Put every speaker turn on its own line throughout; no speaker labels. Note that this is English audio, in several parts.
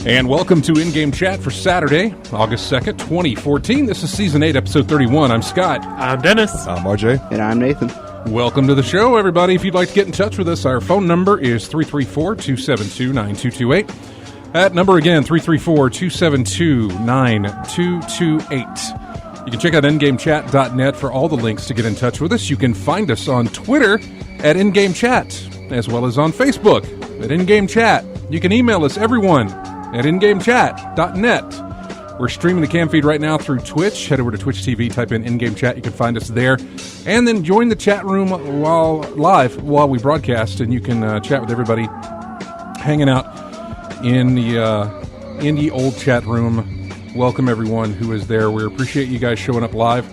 And welcome to In-Game Chat for Saturday, August 2nd, 2014. This is Season 8, Episode 31. I'm Scott.
I'm Dennis.
I'm RJ.
And I'm Nathan.
Welcome to the show, everybody. If you'd like to get in touch with us, our phone number is 334-272-9228. That number again, 334-272-9228. You can check out InGameChat.net for all the links to get in touch with us. You can find us on Twitter at InGameChat, as well as on Facebook at InGameChat. You can email us, everyone, at InGameChat.net. We're streaming the cam feed right now through Twitch. Head over to Twitch TV, type in In-Game Chat. You can find us there. And then join the chat room while we broadcast, and you can chat with everybody hanging out in the old chat room. Welcome, everyone who is there. We appreciate you guys showing up live.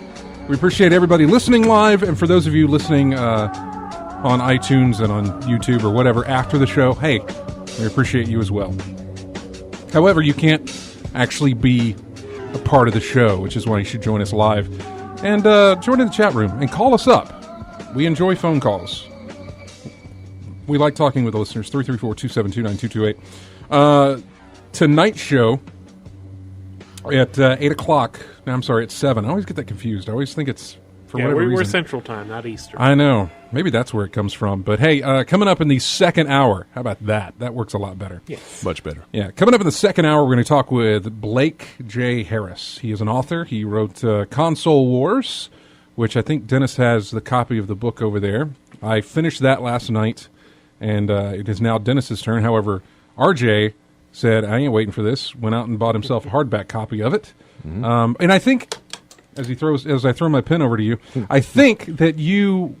We appreciate everybody listening live, and for those of you listening on iTunes and on YouTube or whatever after the show, hey, we appreciate you as well. However, you can't actually be a part of the show, which is why you should join us live. And join in the chat room and call us up. We enjoy phone calls. We like talking with the listeners. 334-272-9228. Tonight's show at 8 o'clock. No, I'm sorry, it's 7. I always get that confused. I always think it's for whatever reason.
We're Central Time, not Eastern.
I know. Maybe that's where it comes from. But hey, coming up in the second hour, how about that? That works a lot better.
Yes.
Much better.
Yeah, coming up in the second hour, we're going to talk with Blake J. Harris. He is an author. He wrote Console Wars, which I think Dennis has the copy of the book over there. I finished that last night, and it is now Dennis's turn. However, RJ said, I ain't waiting for this, went out and bought himself a hardback copy of it. Mm-hmm. And I think, as I throw my pen over to you, I think you,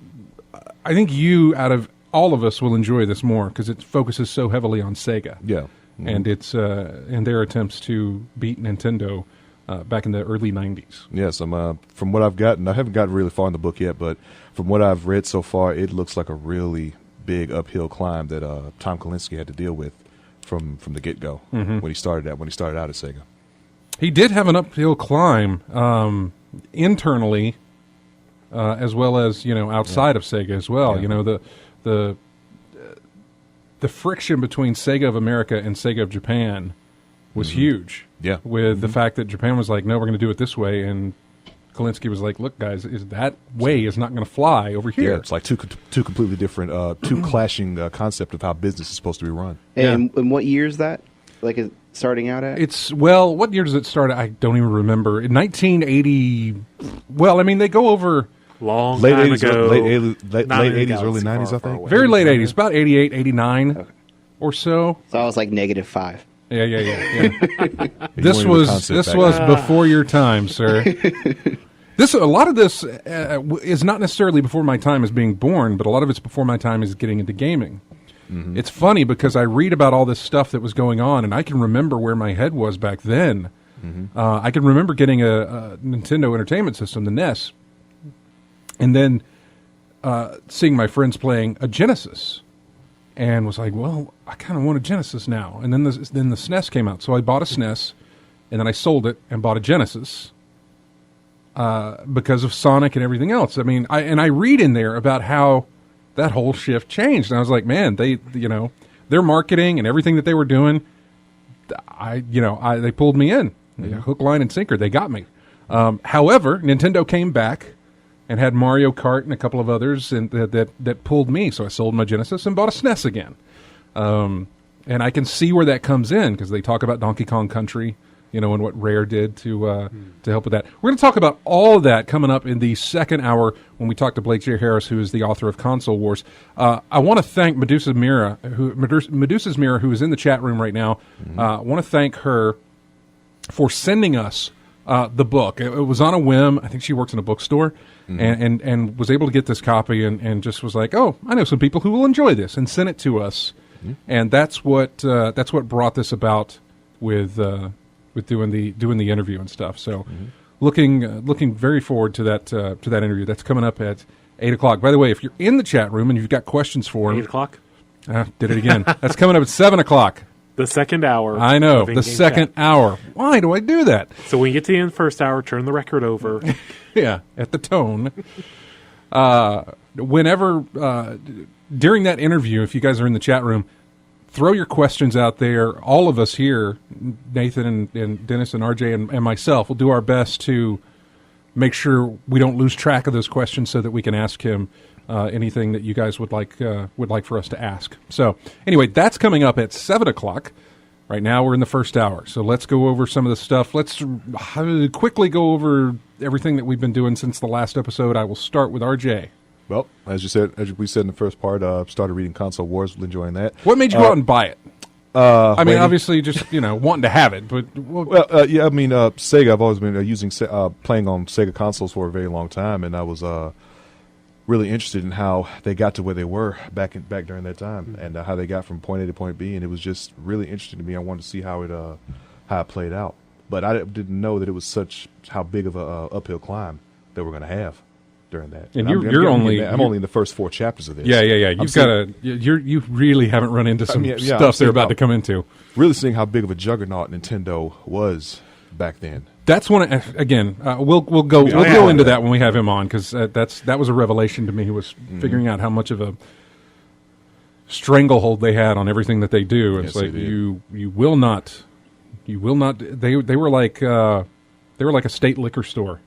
out of all of us, will enjoy this more because it focuses so heavily on Sega.
Yeah. Mm-hmm.
And it's and their attempts to beat Nintendo back in the early 90s.
Yes, from what I've gotten, I haven't gotten really far in the book yet, but from what I've read so far, it looks like a really big uphill climb that Tom Kalinske had to deal with from the get-go when he started out at Sega.
He did have an uphill climb internally, as well as outside of Sega as well. Yeah. The friction between Sega of America and Sega of Japan was huge.
Yeah,
with the fact that Japan was like, no, we're going to do it this way, and Kalinske was like, look, guys, that way is not going to fly over here.
Yeah, it's like two completely different, two clashing concept of how business is supposed to be run.
And what year is that? Like, is starting out at?
What year does it start at? I don't even remember. In 1980, well, I mean, they go over...
Long
late
time
80s,
ago.
Late 80s, early 90s, I think.
Very late 80s, about 88, 89 or so.
So I was like -5.
Yeah. This was before your time, sir. A lot of this is not necessarily before my time as being born, but a lot of it's before my time as getting into gaming. Mm-hmm. It's funny because I read about all this stuff that was going on, and I can remember where my head was back then. Mm-hmm. I can remember getting a Nintendo Entertainment System, the NES, and then seeing my friends playing a Genesis, and was like, well, I kind of want a Genesis now. And then the SNES came out, so I bought a SNES, and then I sold it and bought a Genesis because of Sonic and everything else. I mean, I read in there about how that whole shift changed, and I was like, man, their marketing and everything that they were doing, they pulled me in, hook, line, and sinker. They got me. However, Nintendo came back and had Mario Kart and a couple of others, and that pulled me. So I sold my Genesis and bought a SNES again. And I can see where that comes in because they talk about Donkey Kong Country, and what Rare did to help with that. We're going to talk about all of that coming up in the second hour when we talk to Blake J. Harris, who is the author of Console Wars. I want to thank Medusa's Mirror, who is in the chat room right now. I want to thank her for sending us the book. It was on a whim. I think she works in a bookstore, and was able to get this copy and just was like, oh, I know some people who will enjoy this, and sent it to us. Mm-hmm. And that's what brought this about with doing the interview and stuff. So, looking very forward to that interview. That's coming up at 8 o'clock. By the way, if you're in the chat room and you've got questions for him,
8 o'clock.
Did it again. That's coming up at 7 o'clock.
The second hour.
I know, the second hour. Why do I do that?
So when you get to the end of the first hour, turn the record over.
Yeah, at the tone. Whenever, during that interview, if you guys are in the chat room, throw your questions out there. All of us here, Nathan and Dennis and RJ and myself, will do our best to make sure we don't lose track of those questions so that we can ask him anything that you guys would like for us to ask. So anyway, that's coming up at 7 o'clock. Right now we're in the first hour. So let's go over some of the stuff. Let's quickly go over everything that we've been doing since the last episode. I will start with RJ.
Well, as we said in the first part, started reading Console Wars, enjoying that.
What made you go out and buy it? I mean,
Waiting.
Obviously, just wanting to have it, but
Sega. I've always been playing on Sega consoles for a very long time, and I was really interested in how they got to where they were back during that time, and how they got from point A to point B, and it was just really interesting to me. I wanted to see how it played out, but I didn't know that it was how big of a uphill climb that we're going to have during that.
And
I'm only in the first 4 chapters of this.
Yeah. You really haven't run into some stuff they're about to come into.
Really seeing how big of a juggernaut Nintendo was back then.
That's one. Again, we'll go into that when we have him on, because that was a revelation to me. He was figuring out how much of a stranglehold they had on everything that they do. It's like you will not. They were like a state liquor store.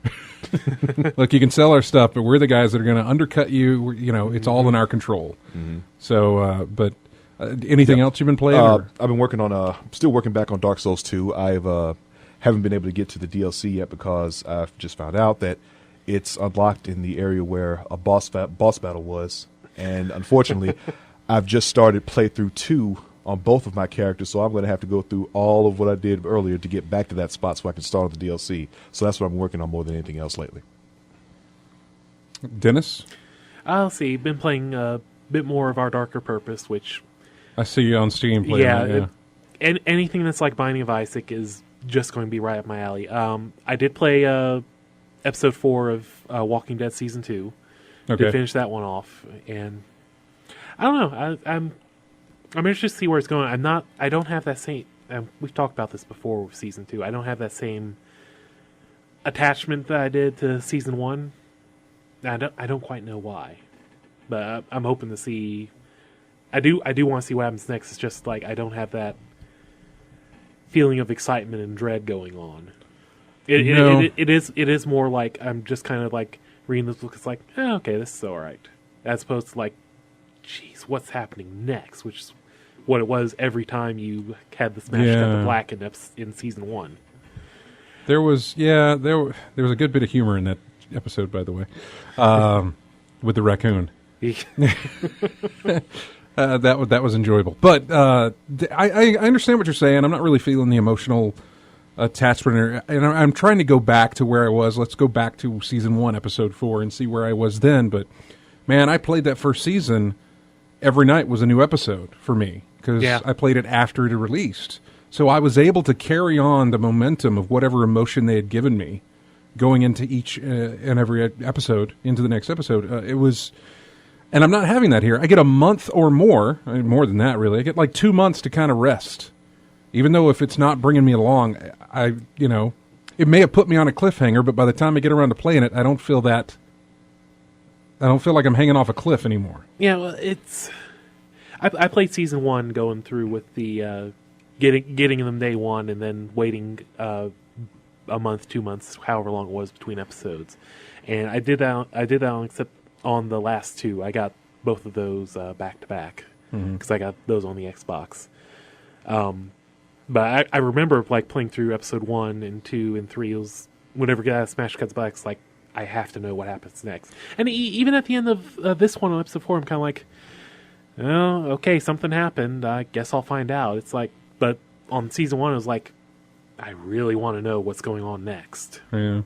Look, you can sell our stuff, but we're the guys that are going to undercut you. It's all in our control. Mm-hmm. So, but anything else you've been playing?
I've been working on. Still working back on Dark Souls 2. I've haven't been able to get to the DLC yet because I've just found out that it's unlocked in the area where a boss battle was, and unfortunately, I've just started playthrough 2 on both of my characters, so I'm going to have to go through all of what I did earlier to get back to that spot so I can start on the DLC. So that's what I'm working on more than anything else lately.
Dennis?
I'll see. Been playing a bit more of Our Darker Purpose, which...
I see you on Steam playing that,
and anything that's like Binding of Isaac is just going to be right up my alley. I did play episode 4 of Walking Dead Season 2.
Okay.
Did finish that one off, and I don't know. I'm interested to see where it's going. I don't have that same. We've talked about this before with Season 2. I don't have that same attachment that I did to Season 1. I don't quite know why, but I'm hoping to see. I do want to see what happens next. It's just like I don't have that feeling of excitement and dread going on. It is more like I'm just kind of like reading this book. It's like, okay, this is all right, as opposed to like, geez, what's happening next? Which is what it was every time you had the smash cut to black in Season 1.
There was a good bit of humor in that episode, by the way, with the raccoon. That was enjoyable, but I understand what you're saying. I'm not really feeling the emotional attachment, and I'm trying to go back to where I was. Let's go back to Season 1, Episode 4, and see where I was then. But man, I played that first season. Every night was a new episode for me because I played it after it released, so I was able to carry on the momentum of whatever emotion they had given me going into each and every episode into the next episode. It was. And I'm not having that here. I get a month or more than that, really. I get like 2 months to kind of rest. Even though if it's not bringing me along, it may have put me on a cliffhanger, but by the time I get around to playing it, I don't feel like I'm hanging off a cliff anymore.
Yeah, well, I played Season 1 going through with the getting them day one and then waiting a month, 2 months, however long it was between episodes. And I did that except on the last 2. I got both of those back to back because I got those on the Xbox. But I remember like playing through episode 1 and 2 and 3. It was whenever Smash Cuts Back, it's like I have to know what happens next. And even at the end of this one on episode 4, I'm kind of like, oh, okay, something happened. I guess I'll find out. It's like, but on Season 1, it was like, I really want to know what's going on next.
Yeah.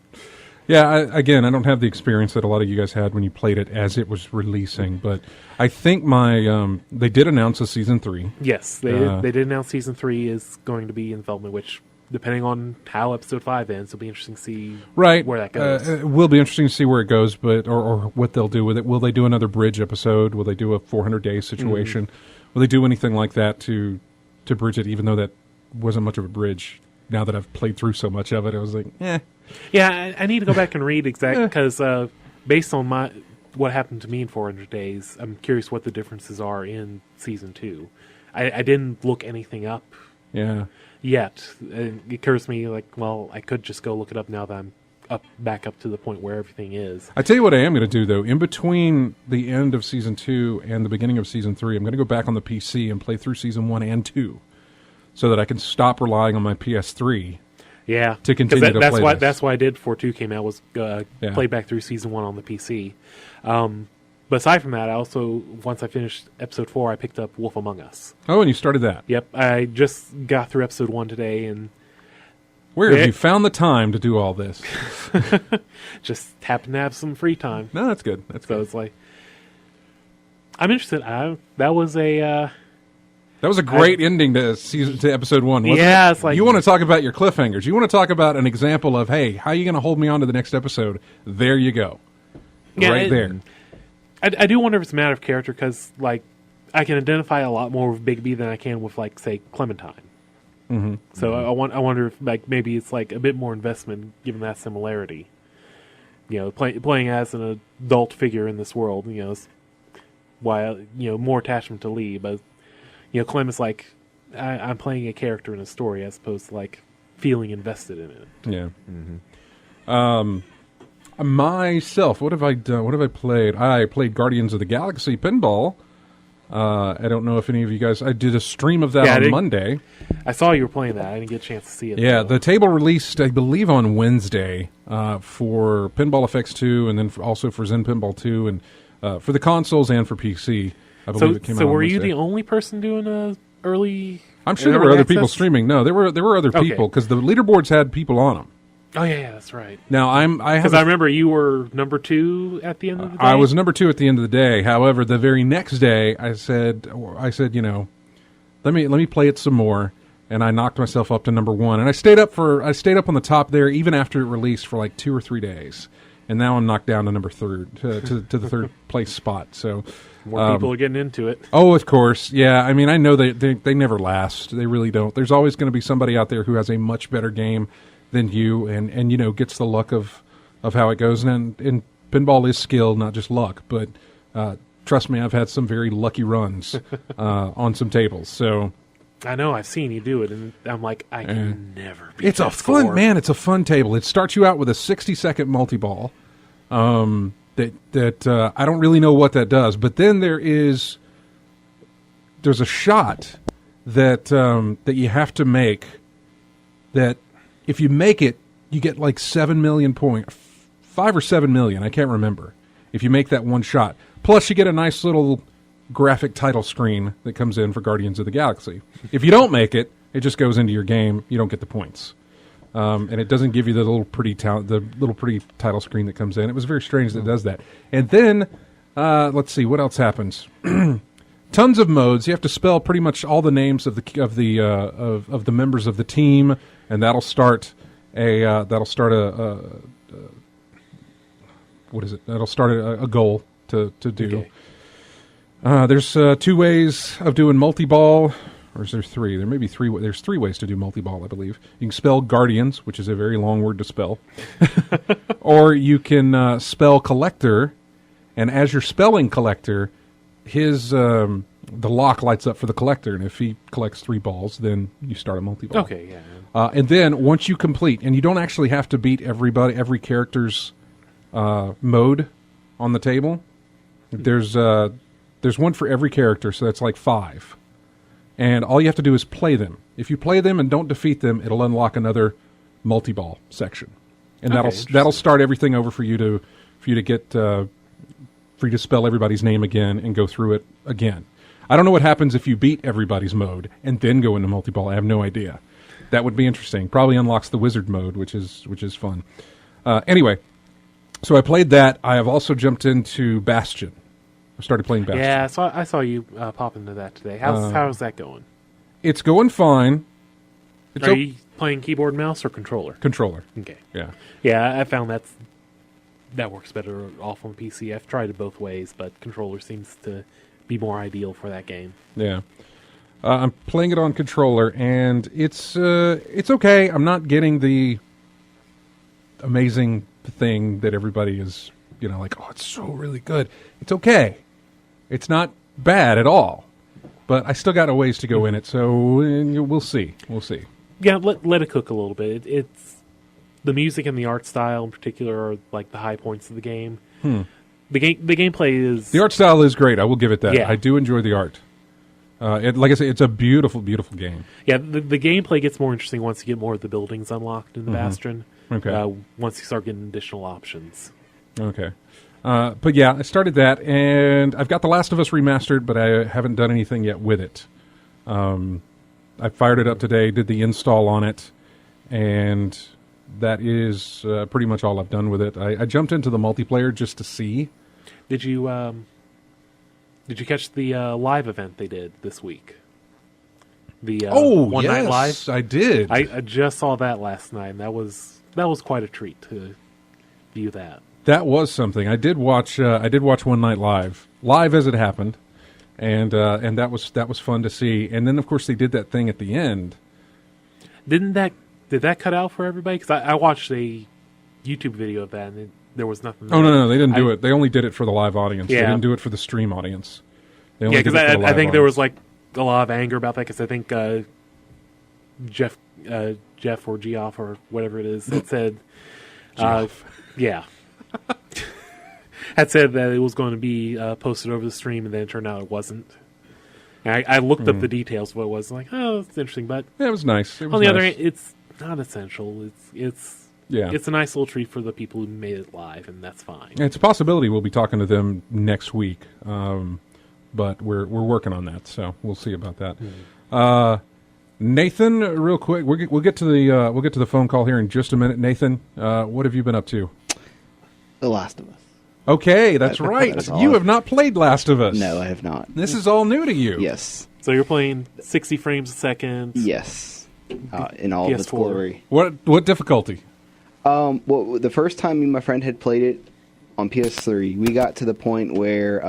Yeah, I don't have the experience that a lot of you guys had when you played it as it was releasing, but I think they did announce a Season 3.
Yes, they did announce Season 3 is going to be in development, which, depending on how Episode 5 ends, it'll be interesting to see where that goes.
It will be interesting to see where it goes, but or what they'll do with it. Will they do another bridge episode? Will they do a 400-day situation? Will they do anything like that to bridge it, even though that wasn't much of a bridge? Now that I've played through so much of it, I was like, eh.
Yeah, I need to go back and read exactly because based on what happened to me in 400 Days, I'm curious what the differences are in Season 2. I didn't look anything up
Yeah.
yet. It occurs to me like, well, I could just go look it up now that I'm back up to the point where everything is.
I tell you what I am going to do, though. In between the end of Season 2 and the beginning of Season 3, I'm going to go back on the PC and play through Season 1 and 2 so that I can stop relying on my PS3
Yeah,
to continue to
that's
play
why
this.
that's why I did before 2 came out was play back through Season 1 on the PC. But aside from that, I also, once I finished Episode 4, I picked up Wolf Among Us.
Oh, and you started that.
Yep, I just got through Episode 1 today, and
Where have you found the time to do all this?
just happened to have some free time.
No, that's good. That's
So
good.
it's like, I'm interested. That was a...
That was a great ending to Episode 1, wasn't it?
Yeah, it's like...
You want to talk about your cliffhangers. You want to talk about an example of, hey, how are you going to hold me on to the next episode? There you go.
Yeah,
right there.
I do wonder if it's a matter of character, because, like, I can identify a lot more with Bigby than I can with, like, say, Clementine.
Mm-hmm.
So I wonder if, like, maybe it's, like, a bit more investment given that similarity. You know, playing as an adult figure in this world, you know, is why, you know, more attachment to Lee, but, you know, Clem is like, I'm playing a character in a story as opposed to, like, feeling invested in it.
Yeah. Mm-hmm. Myself, what have I done? What have I played? I played Guardians of the Galaxy Pinball. I don't know if any of you guys... I did a stream of that on Monday.
I saw you were playing that. I didn't get a chance to see it.
Yeah, the table released, I believe, on Wednesday for Pinball FX 2 and then also for Zen Pinball 2 and for the consoles and for PC. I believe it came out on
were
Wednesday.
you the only person doing a early...
I'm sure there were other people
access?
streaming. No, there were other people because the leaderboards had people on them.
Oh, yeah, that's right.
Now, I
remember you were number 2 at the end of the day.
I was number 2 at the end of the day. However, the very next day, I said, you know, let me play it some more, and I knocked myself up to number 1. And I stayed up on the top there even after it released for like 2 or 3 days, and now I'm knocked down to number 3rd to the 3rd place spot. So
more people are getting into it.
Oh, of course, yeah. I mean, I know they never last. They really don't. There's always going to be somebody out there who has a much better game than you, and you know, gets the luck of how it goes. And pinball is skill, not just luck. But trust me, I've had some very lucky runs on some tables. So
I know I've seen you do it, and I'm like, I can never beat
it's
that
a fun
score.
man. It's a fun table. It starts you out with a 60-second multi-ball. That I don't really know what that does, but then there's a shot that you have to make that. If you make it, you get like 7 million points, 5 or 7 million, I can't remember, if you make that one shot. Plus, you get a nice little graphic title screen that comes in for Guardians of the Galaxy. If you don't make it, it just goes into your game. You don't get the points. And it doesn't give you the little pretty title screen that comes in. It was very strange that it does that. And then, let's see, what else happens? Tons of modes. You have to spell pretty much all the names of the members of the team, and that'll start a goal to do.
Okay.
There's 2 ways of doing multi-ball, or is there 3? There may be 3. There's 3 ways to do multi-ball, I believe. You can spell Guardians, which is a very long word to spell, or you can spell Collector, and as you're spelling Collector, his the lock lights up for the collector, and if he collects 3 balls, then you start a multi-ball.
Okay, yeah.
And then once you complete, and you don't actually have to beat every character's mode on the table. There's one for every character, so that's like 5. And all you have to do is play them. If you play them and don't defeat them, it'll unlock another multi-ball section, and that'll start everything over for you to get for you to spell everybody's name again and go through it again. I don't know what happens if you beat everybody's mode and then go into multi-ball. I have no idea. That would be interesting. Probably unlocks the wizard mode, which is fun. Anyway, so I played that. I have also jumped into Bastion. I started playing Bastion.
Yeah, so I saw you pop into that today. How's that going?
It's going fine.
Are you playing keyboard, mouse, or controller?
Controller.
Okay.
Yeah.
Yeah, I found that works better off on PC. I've tried it both ways, but controller seems to be more ideal for that game.
Yeah. I'm playing it on controller, and it's okay. I'm not getting the amazing thing that everybody is, like, oh, it's so really good. It's okay. It's not bad at all. but I still got a ways to go in it, so we'll see. We'll see.
Yeah, let it cook a little bit. It's the music and the art style in particular are like the high points of the game. The gameplay is
The art style is great. I will give it that.
Yeah.
I do enjoy the art. Like I say, it's a beautiful, beautiful game.
Yeah, the gameplay gets more interesting once you get more of the buildings unlocked in the Bastion.
Okay.
Once you start getting additional options.
Okay. But yeah, I started that, and I've got The Last of Us remastered, but I haven't done anything yet with it. I fired it up today, did the install on it, and that is pretty much all I've done with it. I jumped into the multiplayer just to see.
Did you catch the live event they did this week? The One Night Live?
I did.
I just saw that last night, and that was quite a treat to view that.
That was something. I did watch One Night live as it happened, and that was fun to see. And then of course they did that thing at the end.
Did that cut out for everybody? Because I watched a YouTube video of that, and there was nothing.
Oh no, they didn't do it. They only did it for the live audience.
Yeah.
They didn't do it for the stream audience. They only
Yeah,
did
because
it for the
I
live
think there was
audience.
like a lot of anger about that. Because I think Jeff or Geoff or whatever it is had said, yeah. had said that it was going to be posted over the stream, and then it turned out it wasn't. And I looked up the details of what it was. Like, oh, it's interesting, but
Yeah, it was nice. It was
on the other
nice.
hand, it's not essential. It's
Yeah.
it's a nice little treat for the people who made it live, and that's fine.
It's a possibility we'll be talking to them next week, but we're working on that, so we'll see about that. Nathan, real quick, we'll get to the phone call here in just a minute. Nathan, what have you been up to?
The Last of Us.
Okay, that's right.
That's all
You
I've-
have not played Last of Us.
No, I have not.
This is all new to you.
Yes.
So you're playing 60 frames a second.
Yes. In all of its
PS4.
glory.
What difficulty?
Well, the first time me and my friend had played it on PS3, we got to the point where,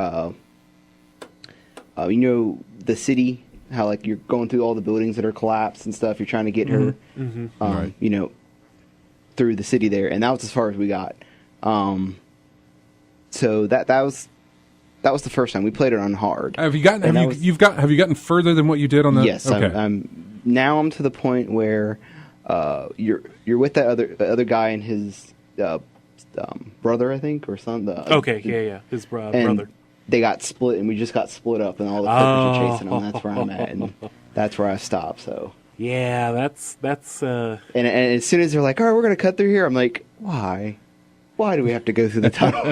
you know, the city, how like you're going through all the buildings that are collapsed and stuff. You're trying to get her,
Right.
you know, through the city there, and that was as far as we got. So that was the first time we played it on hard.
Have you gotten
And
have
that
you
was-
have you gotten further than what you did on the?
Yes,
Okay.
I'm to the point where you're with that other guy and his brother, I think, or son.
Okay, yeah. His
and
brother.
they got split, and we just got split up, and all the clippers are chasing them. That's where I'm at, and that's where I stopped. So,
Yeah, that's
and as soon as they're like, "All right, we're gonna cut through here," I'm like, "Why? Why do we have to go through the tunnel?"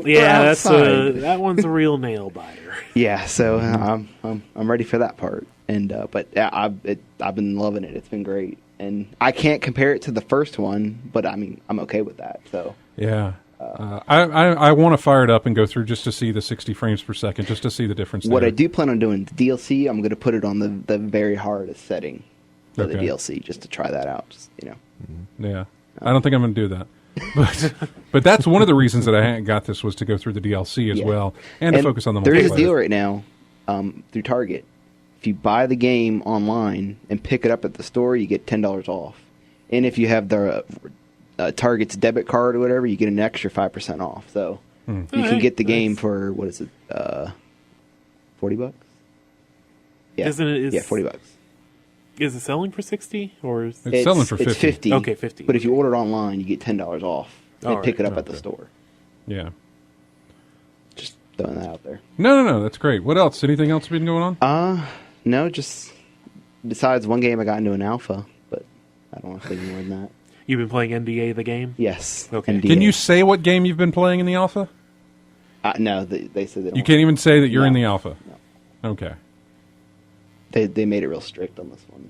yeah,
We're
that's
outside.
that one's a real nail biter.
Yeah, so I'm ready for that part, and but yeah, I've been loving it. It's been great, and I can't compare it to the first one, but I mean I'm okay with that. So
Yeah. I want to fire it up and go through just to see the 60 frames per second, just to see the difference.
what
there.
I do plan on doing, the DLC, I'm going to put it on the very hardest setting for the
Okay.
DLC just to try that out. Just, you know,
Yeah, I don't think I'm going to do that. But that's one of the reasons that I hadn't got this was to go through the DLC as
Yeah.
well and to focus on the
There is a
multiplayer.
deal right now through Target. If you buy the game online and pick it up at the store, you get $10 off. And if you have the Target's debit card or whatever, you get an extra 5% off. So you can
Alright,
get the game
nice.
for, what is it, $40? Yeah,
Isn't it-
yeah, $40.
Is it selling for 60 or is
It's selling for
It's 50.
Okay, 50.
But if you order it online, you get $10 off. They
All
pick
right,
it up at the
okay.
store.
Yeah.
Just throwing that out there.
No, that's great. What else? Anything else been going on?
No, just besides one game I got into an alpha, but I don't want to say any more than that.
You've been playing NDA the game?
Yes.
Okay.
NDA.
Can you say what game you've been playing in the alpha?
No, they said they don't.
You can't even say that you're
No.
in the alpha.
No.
Okay.
They made it real strict on this one.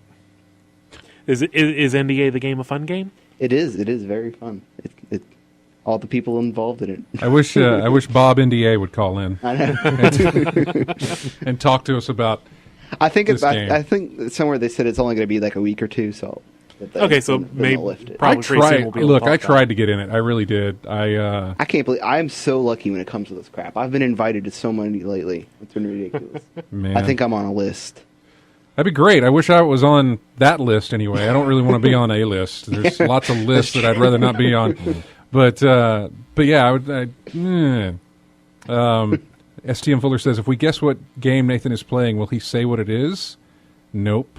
Is NDA the game a fun game?
It is very fun. It all the people involved in it.
I wish Bob NDA would call in
I know.
and talk to us about.
I think
This game.
I think somewhere they said it's only going to be like a week or two. So
Okay, so
then
maybe-
they'll lift it.
Probably
I
pretty soon
tried.
we'll be able to
Look,
talk
I
about
tried to get in it. I really did.
I can't believe I'm so lucky when it comes to this crap. I've been invited to so many lately. It's been ridiculous.
Man,
I think I'm on a list.
that'd be great. I wish I was on that list anyway. I don't really want to be on a list. There's lots of lists that I'd rather not be on. But yeah, STM Fuller says, if we guess what game Nathan is playing, will he say what it is? Nope.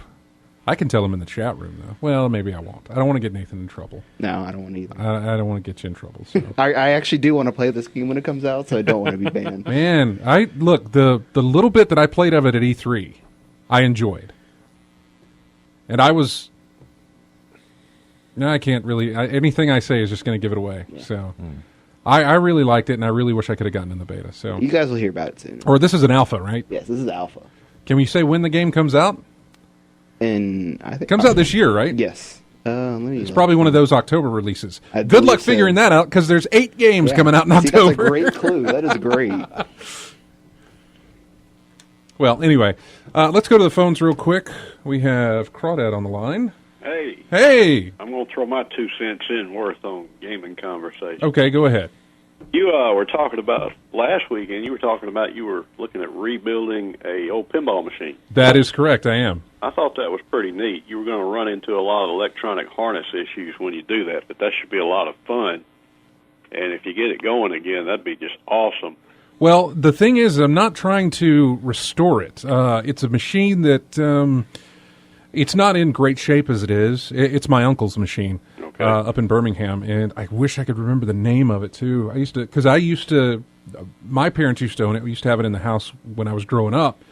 I can tell him in the chat room, though. Well, maybe I won't. I don't want to get Nathan in trouble.
No, I don't want to either.
I don't want to get you in trouble. So.
I actually do want to play this game when it comes out, so I don't want to be banned.
Man, look, the little bit that I played of it at E3, I enjoyed. And I was... No, I can't really... anything I say is just going to give it away. Yeah. So I really liked it, and I really wish I could have gotten in the beta. So
you guys will hear about it soon.
Or this is an alpha, right?
Yes, this is alpha.
Can we say when the game comes out?
And I think
it comes out this year, right?
Yes.
It's probably one of those October releases.
I
Good luck figuring that out, because there's 8 games coming out in October.
That's a great clue. That is great.
Well, anyway, let's go to the phones real quick. We have Crawdad on the line.
Hey.
Hey.
I'm going to throw my 2 cents in worth on gaming conversation.
Okay, go ahead.
You were talking about last weekend, you were looking at rebuilding a old pinball machine.
That is correct, I am.
I thought that was pretty neat. You were going to run into a lot of electronic harness issues when you do that, but that should be a lot of fun. And if you get it going again, that'd be just awesome.
Well, the thing is, I'm not trying to restore it. It's a machine that it's not in great shape as it is. It's my uncle's machine up in Birmingham, and I wish I could remember the name of it, too. My parents used to own it. We used to have it in the house when I was growing up,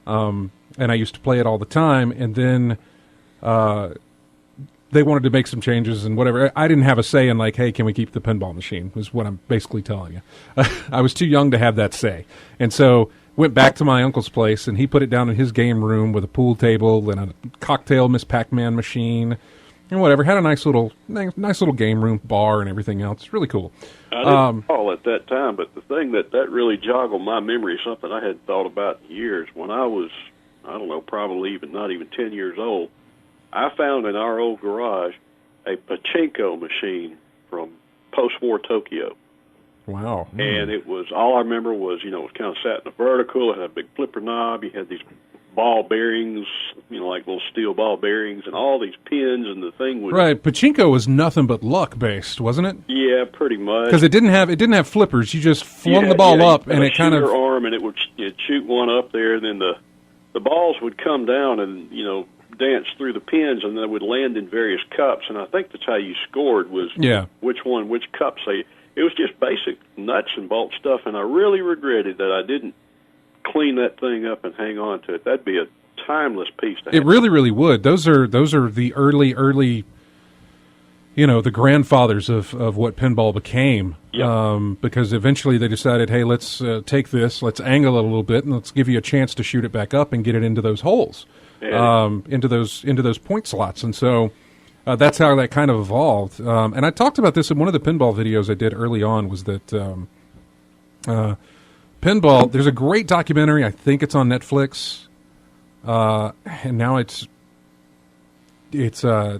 and I used to play it all the time, and then they wanted to make some changes and whatever. I didn't have a say in, like, hey, can we keep the pinball machine, is what I'm basically telling you. I was too young to have that say. And so went back to my uncle's place, and he put it down in his game room with a pool table and a cocktail Miss Pac-Man machine and whatever. Had a nice little game room, bar, and everything else. It's really cool.
I didn't recall at that time, but the thing that really joggled my memory, something I hadn't thought about in years, when I was, I don't know, probably not even 10 years old, I found in our old garage a pachinko machine from post-war Tokyo.
Wow.
And it was, all I remember was, it was kind of sat in a vertical. It had a big flipper knob. You had these ball bearings, like little steel ball bearings, and all these pins, and the thing was...
Right, pachinko was nothing but luck-based, wasn't it?
Yeah, pretty much.
Because it didn't have flippers. You just flung the ball up, and it kind of...
your arm, and it'd shoot one up there, and then the balls would come down and, dance through the pins, and they would land in various cups, and I think that's how you scored, was which cups they... It was just basic nuts and bolt stuff, and I really regretted that I didn't clean that thing up and hang on to it. That'd be a timeless piece to have.
It really, really would. Those are the early, the grandfathers of what pinball became. Yep. Because eventually they decided, hey, let's take this, let's angle it a little bit, and let's give you a chance to shoot it back up and get it into those holes, into those point slots, and so. That's how that kind of evolved. And I talked about this in one of the pinball videos I did early on, was that pinball, there's a great documentary, I think it's on Netflix, and now it's I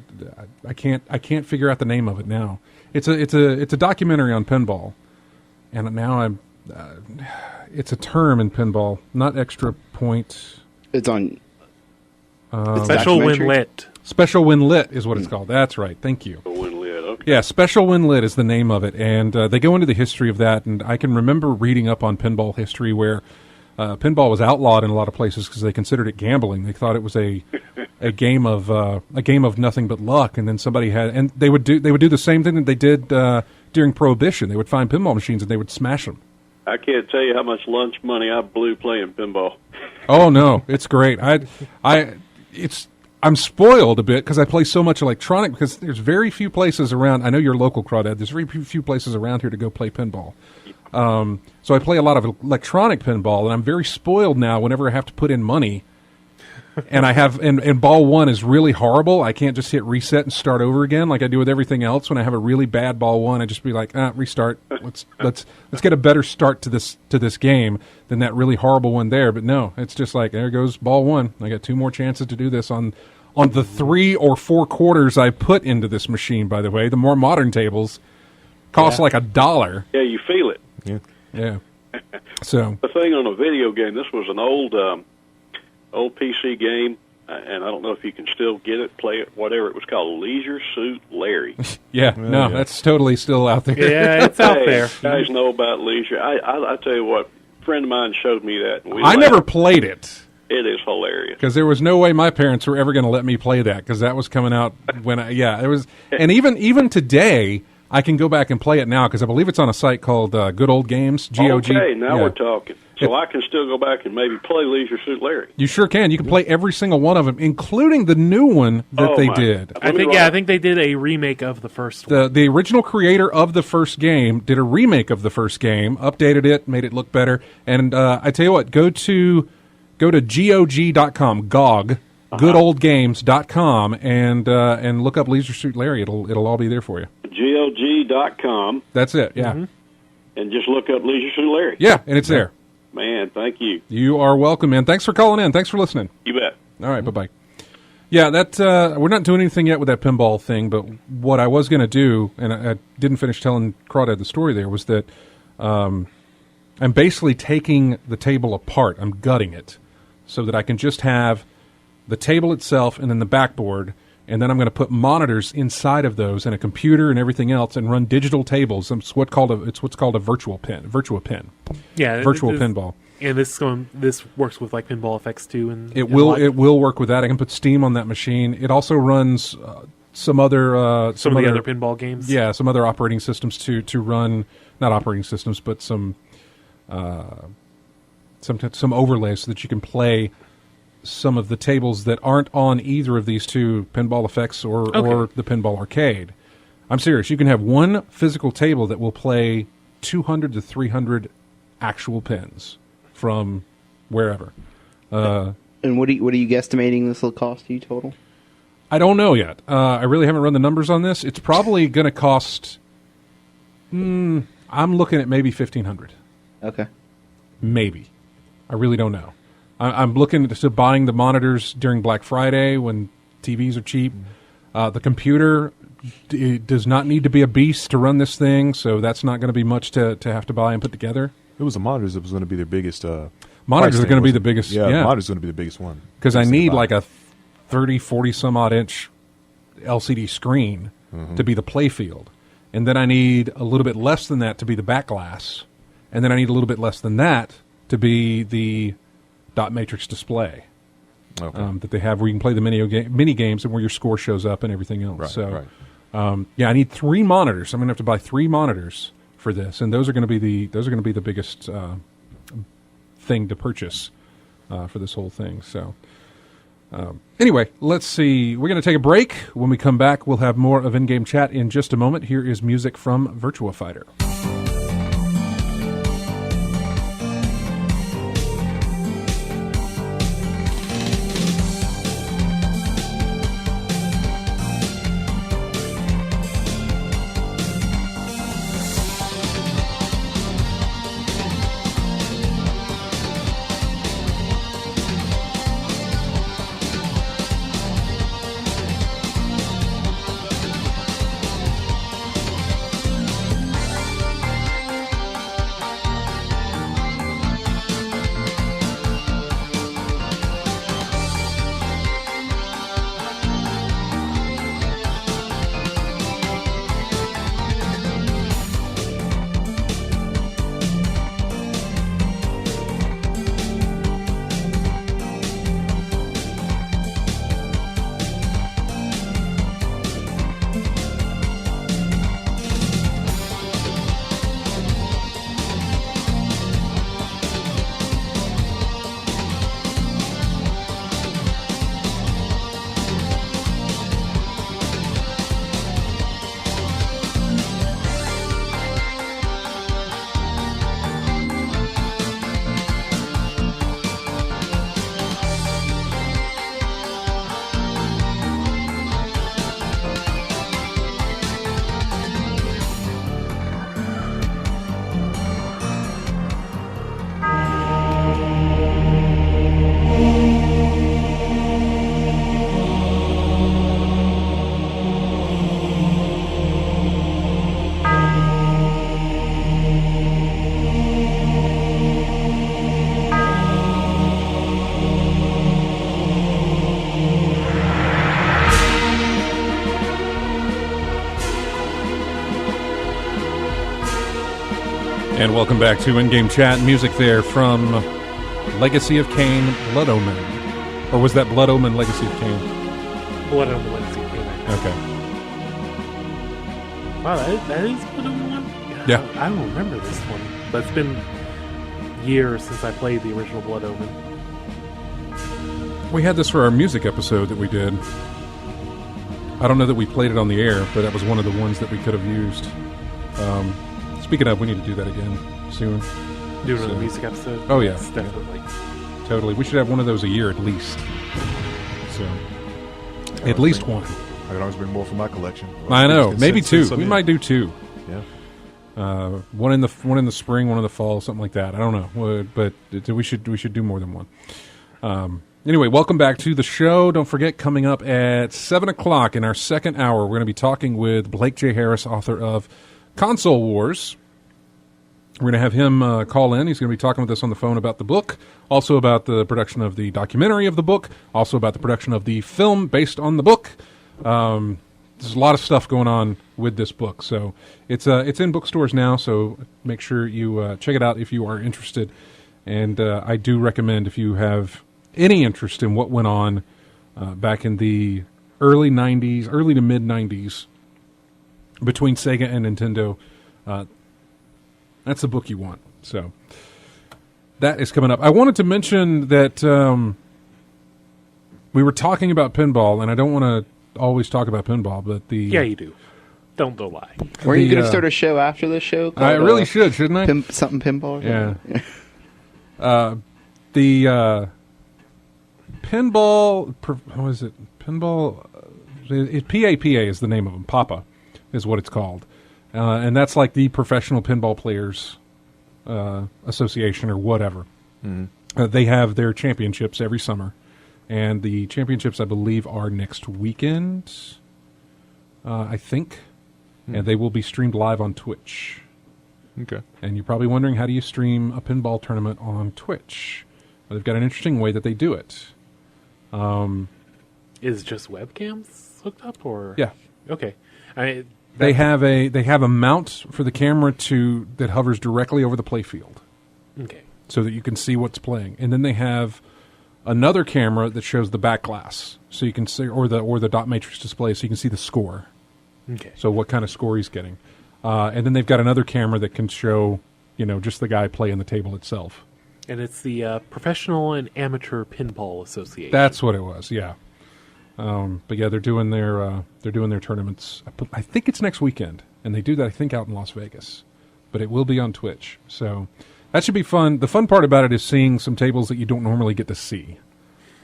can't figure out the name of it now. It's a documentary on pinball, and now it's a term in pinball, not extra point.
It's on
Special When Lit.
Special When Lit is what it's called. That's right. Thank you.
When Lit, okay.
Yeah, Special When Lit is the name of it, and they go into the history of that. And I can remember reading up on pinball history where pinball was outlawed in a lot of places because they considered it gambling. They thought it was a game of nothing but luck. And then they would do the same thing that they did during Prohibition. They would find pinball machines and they would smash them.
I can't tell you how much lunch money I blew playing pinball.
Oh no, it's great. I'm spoiled a bit because I play so much electronic, because there's very few places around. I know you're local, Crawdad. There's very few places around here to go play pinball. So I play a lot of electronic pinball, and I'm very spoiled now whenever I have to put in money. And and ball one is really horrible. I can't just hit reset and start over again like I do with everything else. When I have a really bad ball one, I just be like, restart. Let's get a better start to this game than that really horrible one there. But no, it's just like, there goes ball one. I got 2 more chances to do this on the 3 or 4 quarters I put into this machine. By the way, the more modern tables cost like $1.
Yeah, you feel it.
Yeah. So
the thing on a video game, this was an old PC game, and I don't know if you can still get it, play it, whatever. It was called Leisure Suit Larry.
That's totally still out there.
Yeah, it's out there.
Guys know about Leisure. I tell you what, friend of mine showed me that. And
I never played it.
It is hilarious.
Because there was no way my parents were ever going to let me play that, because that was coming out when it was. And even today, I can go back and play it now, because I believe it's on a site called Good Old Games, GOG.
Okay, now we're talking. So I can still go back and maybe play Leisure Suit Larry.
You sure can. You can play every single one of them, including the new one that they did.
I think they did a remake of the first one.
The original creator of the first game did a remake of the first game, updated it, made it look better. And I tell you what, go to GOG.com, GOG, goodoldgames.com, and look up Leisure Suit Larry. It'll all be there for you.
GOG.com.
That's it, yeah.
Mm-hmm.
And just look up Leisure Suit Larry.
Yeah, and it's there.
Man, thank you.
You are welcome, man. Thanks for calling in. Thanks for listening.
You bet.
All right, bye-bye. Yeah, we're not doing anything yet with that pinball thing, but what I was going to do, and I didn't finish telling Crawdad the story there, was that I'm basically taking the table apart. I'm gutting it so that I can just have the table itself and then the backboard, and then I'm going to put monitors inside of those and a computer and everything else, and run digital tables. It's what's called a virtual pin.
Yeah,
virtual pinball.
And this works with like Pinball Effects too, and
it will work with that. I can put Steam on that machine. It also runs some of the other
pinball games.
Yeah, some other operating systems to run, not operating systems, but some overlays so that you can play some of the tables that aren't on either of these two, Pinball Effects or the Pinball Arcade. I'm serious. You can have one physical table that will play 200 to 300 actual pins from wherever.
And what are you guesstimating this will cost you total?
I don't know yet. I really haven't run the numbers on this. It's probably going to cost. I'm looking at maybe $1,500.
Okay.
Maybe. I really don't know. I'm looking to buying the monitors during Black Friday when TVs are cheap. The computer does not need to be a beast to run this thing, so that's not going to be much to have to buy and put together.
It was the monitors that was going to be their biggest.
Monitors are going to be the biggest.
Yeah, monitors are going to be the biggest one.
Because I need like a 30, 40 some odd inch LCD screen to be the play field, and then I need a little bit less than that to be the back glass, and then I need a little bit less than that to be the dot matrix display that they have, where you can play the mini games and where your score shows up and everything else. I need 3 monitors. I'm going to have to buy 3 monitors for this, and those are going to be the biggest thing to purchase for this whole thing. So anyway, let's see. We're going to take a break. When we come back, we'll have more of In-Game Chat in just a moment. Here is music from Virtua Fighter. And welcome back to In-Game Chat. Music there from Legacy of Kain, Blood Omen. Or was that Blood Omen, Legacy of Kain?
Blood Omen, Legacy of Kain.
Okay.
Wow, that is Blood Omen 1?
Yeah.
I don't remember this one. But it's been years since I played the original Blood Omen.
We had this for our music episode that we did. I don't know that we played it on the air, but that was one of the ones that we could have used. Speaking of, we need to do that again soon.
Do another music episode?
Oh, yeah.
Yes, definitely.
Totally. We should have one of those a year at least. So, at least one.
I can always bring more from my collection.
I know. Maybe two. We
in.
might do two.
Yeah.
One in the spring, one in the fall, something like that. I don't know, but we should do more than one. Anyway, welcome back to the show. Don't forget, coming up at 7 o'clock in our second hour, we're going to be talking with Blake J. Harris, author of Console Wars. We're going to have him call in. He's going to be talking with us on the phone about the book, also about the production of the documentary of the book, also about the production of the film based on the book. There's a lot of stuff going on with this book. So it's in bookstores now, so make sure you check it out if you are interested. And I do recommend, if you have any interest in what went on back in the early to mid 90s between Sega and Nintendo, that's the book you want. So that is coming up. I wanted to mention that we were talking about pinball, and I don't want to always talk about pinball, but
Yeah, you do. Don't lie.
Were you going to start a show after this show?
I really should, shouldn't I?
Something pinball?
Yeah. The pinball, what is it? Pinball, PAPA is the name of them. PAPA is what it's called. And that's like the Professional Pinball Players Association or whatever. Mm-hmm. They have their championships every summer. And the championships, I believe, are next weekend, I think. And they will be streamed live on Twitch.
Okay.
And you're probably wondering, how do you stream a pinball tournament on Twitch? Well, they've got an interesting way that they do it.
Is just webcams hooked up, or
Yeah.
Okay.
They have a mount for the camera that hovers directly over the playfield,
Okay.
so that you can see what's playing. And then they have another camera that shows the back glass, so you can see, or the dot matrix display, so you can see the score.
Okay.
So what kind of score he's getting. And then they've got another camera that can show, just the guy playing the table itself.
And it's the Professional and Amateur Pinball Association.
That's what it was, yeah. But yeah, they're doing their tournaments. I think it's next weekend, and they do that, I think, out in Las Vegas. But it will be on Twitch, so that should be fun. The fun part about it is seeing some tables that you don't normally get to see.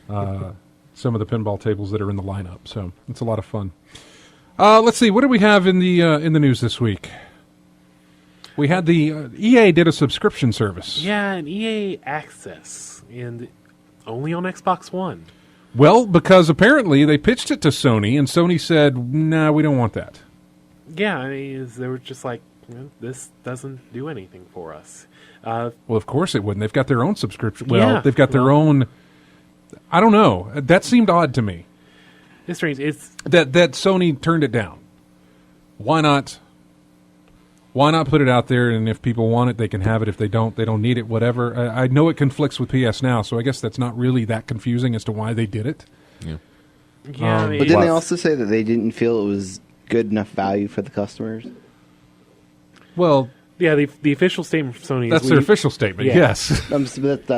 Some of the pinball tables that are in the lineup, so it's a lot of fun. Let's see, what do we have in the news this week? We had the EA did a subscription service.
Yeah, an EA Access, and only on Xbox One.
Well, because apparently they pitched it to Sony, and Sony said, "Nah, we don't want that."
Yeah, they were just like, this doesn't do anything for us.
Well, of course it wouldn't. They've got their own subscription. They've got their own. I don't know. That seemed odd to me.
It's strange. It's
that Sony turned it down. Why not? Why not put it out there? And if people want it, they can have it. If they don't need it. Whatever. I know it conflicts with PS Now, so I guess that's not really that confusing as to why they did it.
Yeah.
Yeah,
But didn't they also say that they didn't feel it was good enough value for the customers?
Well,
yeah. The official statement from Sony.
That's their official statement.
Yeah.
Yes.
That's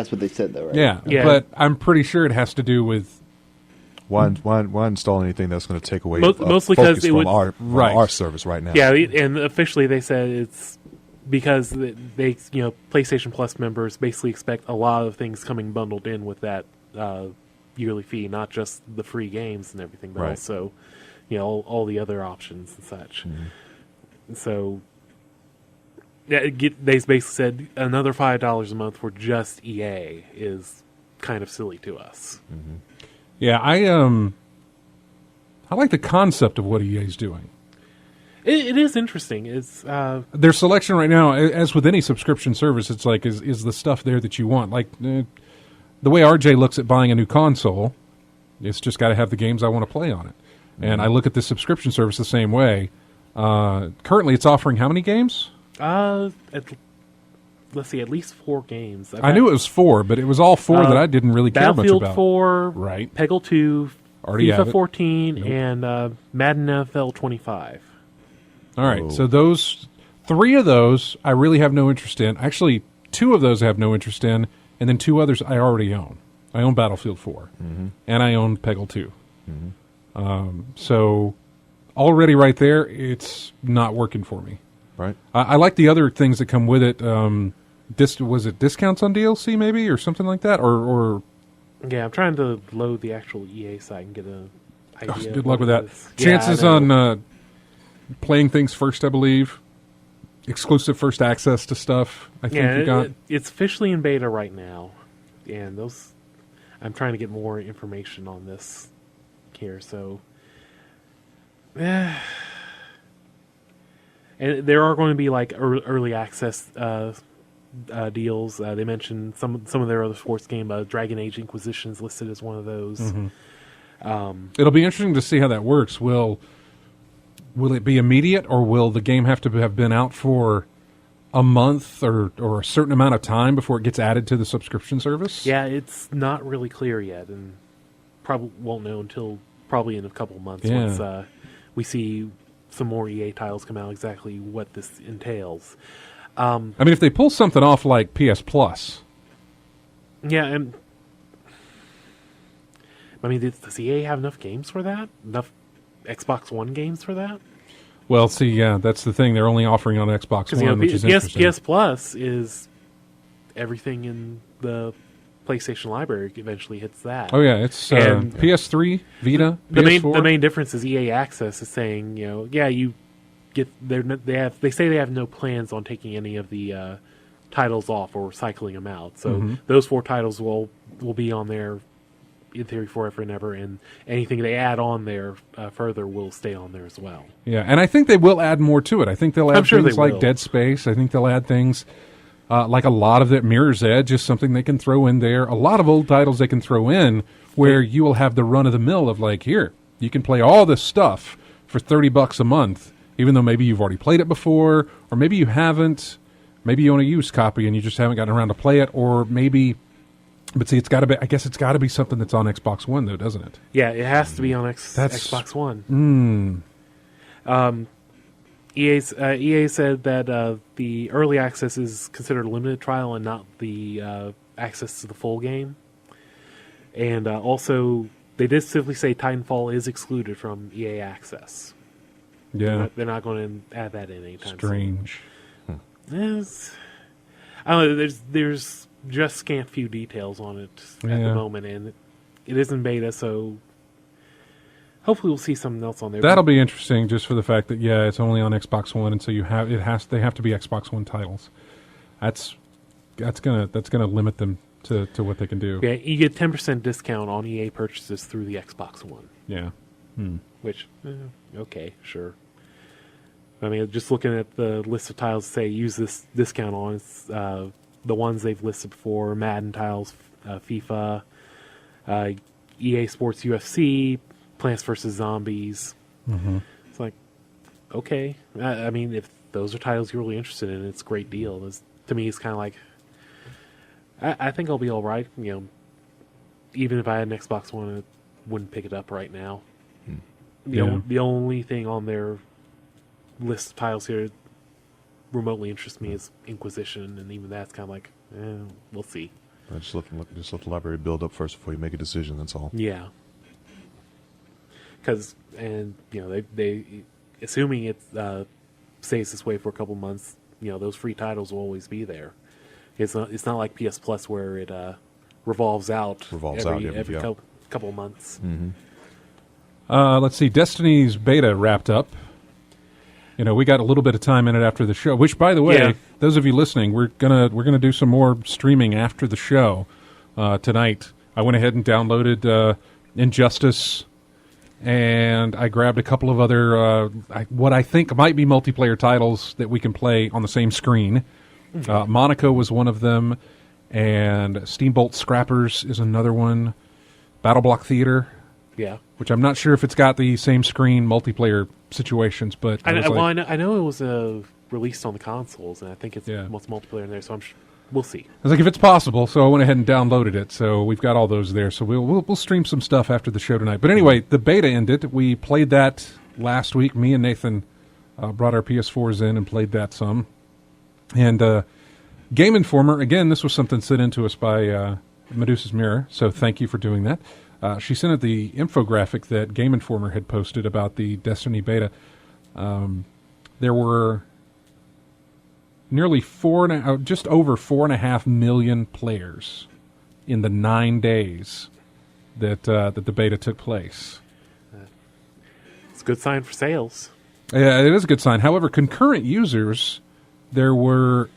what they said, though, right?
Yeah. But I'm pretty sure it has to do with.
Why install anything that's going to take away
mostly
focus
because it
from
would
our service right now?
Yeah, and officially they said it's because they PlayStation Plus members basically expect a lot of things coming bundled in with that yearly fee, not just the free games and everything, but also all the other options and such. Mm-hmm. So they basically said another $5 a month for just EA is kind of silly to us.
Mm-hmm.
Yeah, I like the concept of what EA's doing.
It is interesting. It's
their selection right now, as with any subscription service, it's like is the stuff there that you want. Like the way RJ looks at buying a new console, it's just got to have the games I want to play on it. Mm-hmm. And I look at this subscription service the same way. Currently, it's offering how many games?
I let's see, at least 4 games.
I knew it was 4, but it was all 4 that I didn't really care much about.
Battlefield 4,
right?
Peggle 2,
Already
FIFA 14, and Madden NFL 25.
All right, so those 3 of those I really have no interest in. Actually, 2 of those I have no interest in, and then 2 others I already own. I own Battlefield 4, and I own Peggle 2. So already right there, it's not working for me.
Right.
I like the other things that come with it. Was it discounts on DLC maybe or something like that? Or
yeah, I'm trying to load the actual EA site and get an idea.
Good luck with that.
Yeah,
Chances on playing things first, I believe. Exclusive first access to stuff. I think you got.
It's officially in beta right now, and those. I'm trying to get more information on this here. So, and there are going to be like early access deals. They mentioned some of their other sports game. Dragon Age Inquisition is listed as one of those.
It'll be interesting to see how that works. Will it be immediate, or will the game have to have been out for a month or a certain amount of time before it gets added to the subscription service?
Yeah, it's not really clear yet, and probably won't know until probably in a couple of months once we see some more EA titles come out, exactly what this entails.
I mean, if they pull something off like PS Plus.
Yeah, and I mean, does EA have enough games for that? Enough Xbox One games for that?
Well, see, yeah, that's the thing. They're only offering on Xbox One, which is interesting.
PS Plus is everything in the PlayStation library eventually hits that.
Oh, yeah, it's PS3, Vita, PS4.
The main difference is EA Access is saying, you get they say they have no plans on taking any of the titles off or cycling them out. So those 4 titles will be on there in theory forever and ever, and anything they add on there further will stay on there as well.
Yeah, and I think they will add more to it. I think they'll add things like
will.
Dead Space. I think they'll add things like a lot of it. Mirror's Edge is something they can throw in there. A lot of old titles they can throw in where you will have the run-of-the-mill of like, here, you can play all this stuff for $30 a month, even though maybe you've already played it before, or maybe you haven't. Maybe you own a used copy and you just haven't gotten around to play it, or maybe... But see, it's got to be. I guess it's got to be something that's on Xbox One, though, doesn't it?
Yeah, it has to be on Xbox One. EA said that the early access is considered a limited trial and not the access to the full game. And also, they did specifically say Titanfall is excluded from EA Access.
Yeah,
they're not going to add that in anytime
Strange.
soon. I don't know. There's just scant few details on it at the moment, and it is in beta, so hopefully we'll see something else on there.
That'll be interesting, just for the fact that it's only on Xbox One, and so they have to be Xbox One titles. That's gonna limit them to what they can do.
Yeah, you get 10% discount on EA purchases through the Xbox One.
Yeah,
which okay, sure. I mean, just looking at the list of titles, say use this discount on. It's, the ones they've listed before: Madden titles, FIFA, EA Sports UFC, Plants vs. Zombies. It's like, okay. I mean, if those are titles you're really interested in, it's a great deal. To me, it's kind of like, I think I'll be all right. Even if I had an Xbox One, I wouldn't pick it up right now. The only thing on their list of titles here remotely interests me is Inquisition, and even that's kind of like, we'll see.
Just let the library build up first before you make a decision. That's all.
Yeah. Because they assuming it stays this way for a couple months, those free titles will always be there. It's not like PS Plus where it revolves out every couple months.
Let's see. Destiny's beta wrapped up. We got a little bit of time in it after the show. Which, by the way, those of you listening, we're gonna do some more streaming after the show tonight. I went ahead and downloaded Injustice, and I grabbed a couple of other what I think might be multiplayer titles that we can play on the same screen. Monaco was one of them, and Steamboat Scrappers is another one. Battle Block Theater.
Yeah.
Which I'm not sure if it's got the same screen multiplayer situations, but
I know it was a released on the consoles, and I think it's multiplayer in there. So we'll see.
I was like, if it's possible, so I went ahead and downloaded it. So we've got all those there. So we'll stream some stuff after the show tonight. But anyway, the beta ended. We played that last week. Me and Nathan brought our PS4s in and played that some. And Game Informer, again, this was something sent in to us by Medusa's Mirror. So thank you for doing that. She sent it the infographic that Game Informer had posted about the Destiny beta. There were nearly just over 4.5 million players in the 9 days that the beta took place.
It's a good sign for sales.
Yeah, it is a good sign. However, concurrent users, there were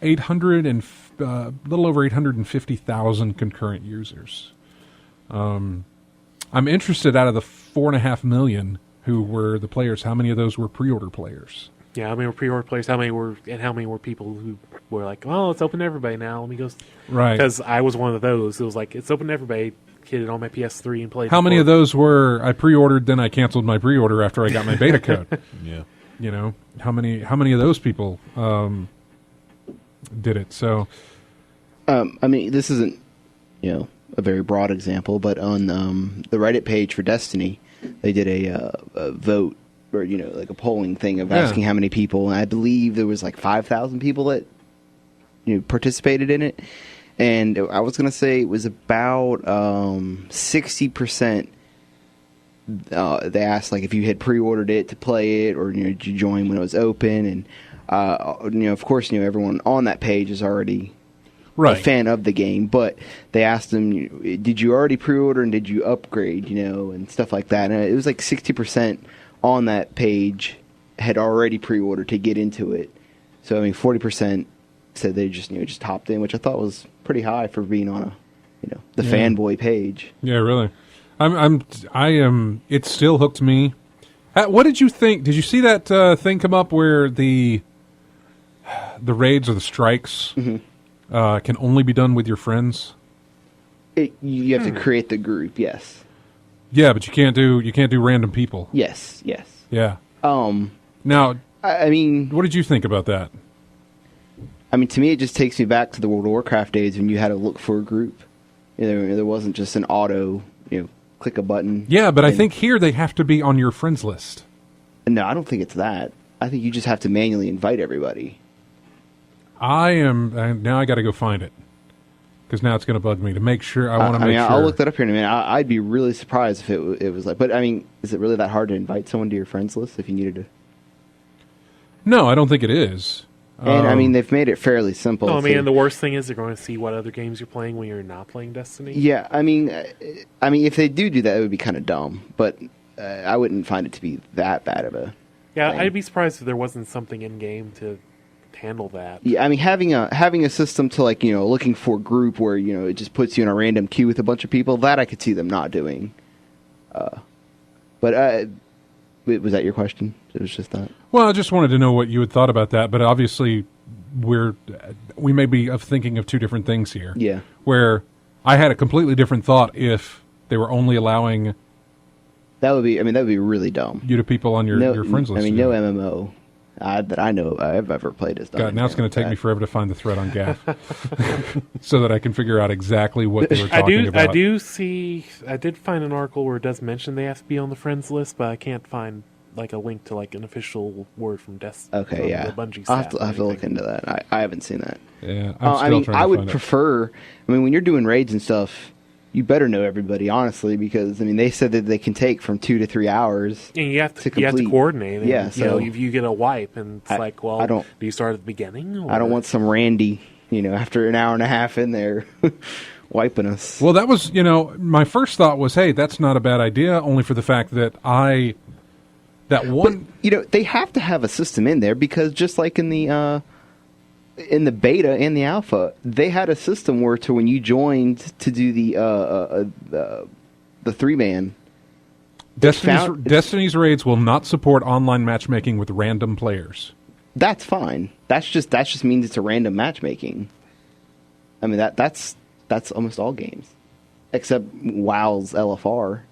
little over 850,000 concurrent users. I'm interested, out of the 4.5 million who were the players, how many of those were pre-order players?
Yeah, how many were pre-order players? How many were people who were like, "Oh, it's open to everybody now. Let me go."
Right.
Because I was one of those. It was like, it's open to everybody. Hit it on my PS3 and played.
How many of those were I pre-ordered, then I canceled my pre-order after I got my beta code?
Yeah.
You know, how many of those people did it? So,
I mean, this isn't, a very broad example, but on the Reddit page for Destiny, they did a vote, or like a polling thing of asking how many people, and I believe there was like 5,000 people that participated in it, and I was gonna say it was about 60%. They asked like if you had pre-ordered it to play it, or did you join when it was open, and of course everyone on that page is already a fan of the game, but they asked them, did you already pre-order and did you upgrade, and stuff like that, and it was like 60% on that page had already pre-ordered to get into it. So 40% said they just hopped in, which I thought was pretty high for being on the fanboy page.
Yeah, really. I am. It still hooked me. What did you think? Did you see that thing come up where the raids or the strikes can only be done with your friends?
You have to create the group. Yes.
Yeah, but you can't do random people.
Yes.
Yeah. Now,
I mean,
what did you think about that?
I mean, to me, it just takes me back to the World of Warcraft days when you had to look for a group. There wasn't just an auto, click a button.
Yeah, but I think here they have to be on your friends list.
No, I don't think it's that. I think you just have to manually invite everybody.
Now I got to go find it, because now it's going to bug me to make sure. I want to make sure.
I'll look that up here in a minute. I'd be really surprised if it was like. But I mean, is it really that hard to invite someone to your friends list if you needed to?
No, I don't think it is.
And I mean, they've made it fairly simple.
No, I mean, and the worst thing is they're going to see what other games you're playing when you're not playing Destiny.
Yeah, I mean, if they do that, it would be kind of dumb. But I wouldn't find it to be that bad of a.
Yeah,
thing.
I'd be surprised if there wasn't something in game to handle that.
Yeah, I mean, having a system to looking for a group where it just puts you in a random queue with a bunch of people, that I could see them not doing. But was that your question? It was just that.
Well, I just wanted to know what you had thought about that, but obviously we may be thinking of two different things here.
Yeah.
Where I had a completely different thought if they were only allowing
that would be really dumb.
You to people on your friends list.
I mean, no MMO that I know I've ever played has done.
God, now it's going to take me forever to find the thread on Gaff, so that I can figure out exactly what they were talking about.
I did find an article where it does mention they have to be on the friends list, but I can't find like a link to like an official word from Destiny.
Okay, yeah.
The Bungie
I'll have to look into that. I haven't seen that.
Yeah,
I would prefer. I mean, when you're doing raids and stuff, you better know everybody, honestly, because they said that they can take from 2 to 3 hours.
And you have to coordinate. And,
yeah, so
if you get a wipe, and it's do you start at the beginning? Or?
I don't want some Randy, after an hour and a half in there, wiping us.
Well, that was, my first thought was, hey, that's not a bad idea, only for the fact that
But, they have to have a system in there, because just like in the beta and the alpha, they had a system where when you joined to do the 3-man,
Destiny's raids will not support online matchmaking with random players.
That's fine. That just means it's a random matchmaking. I mean that's almost all games, except WoW's LFR.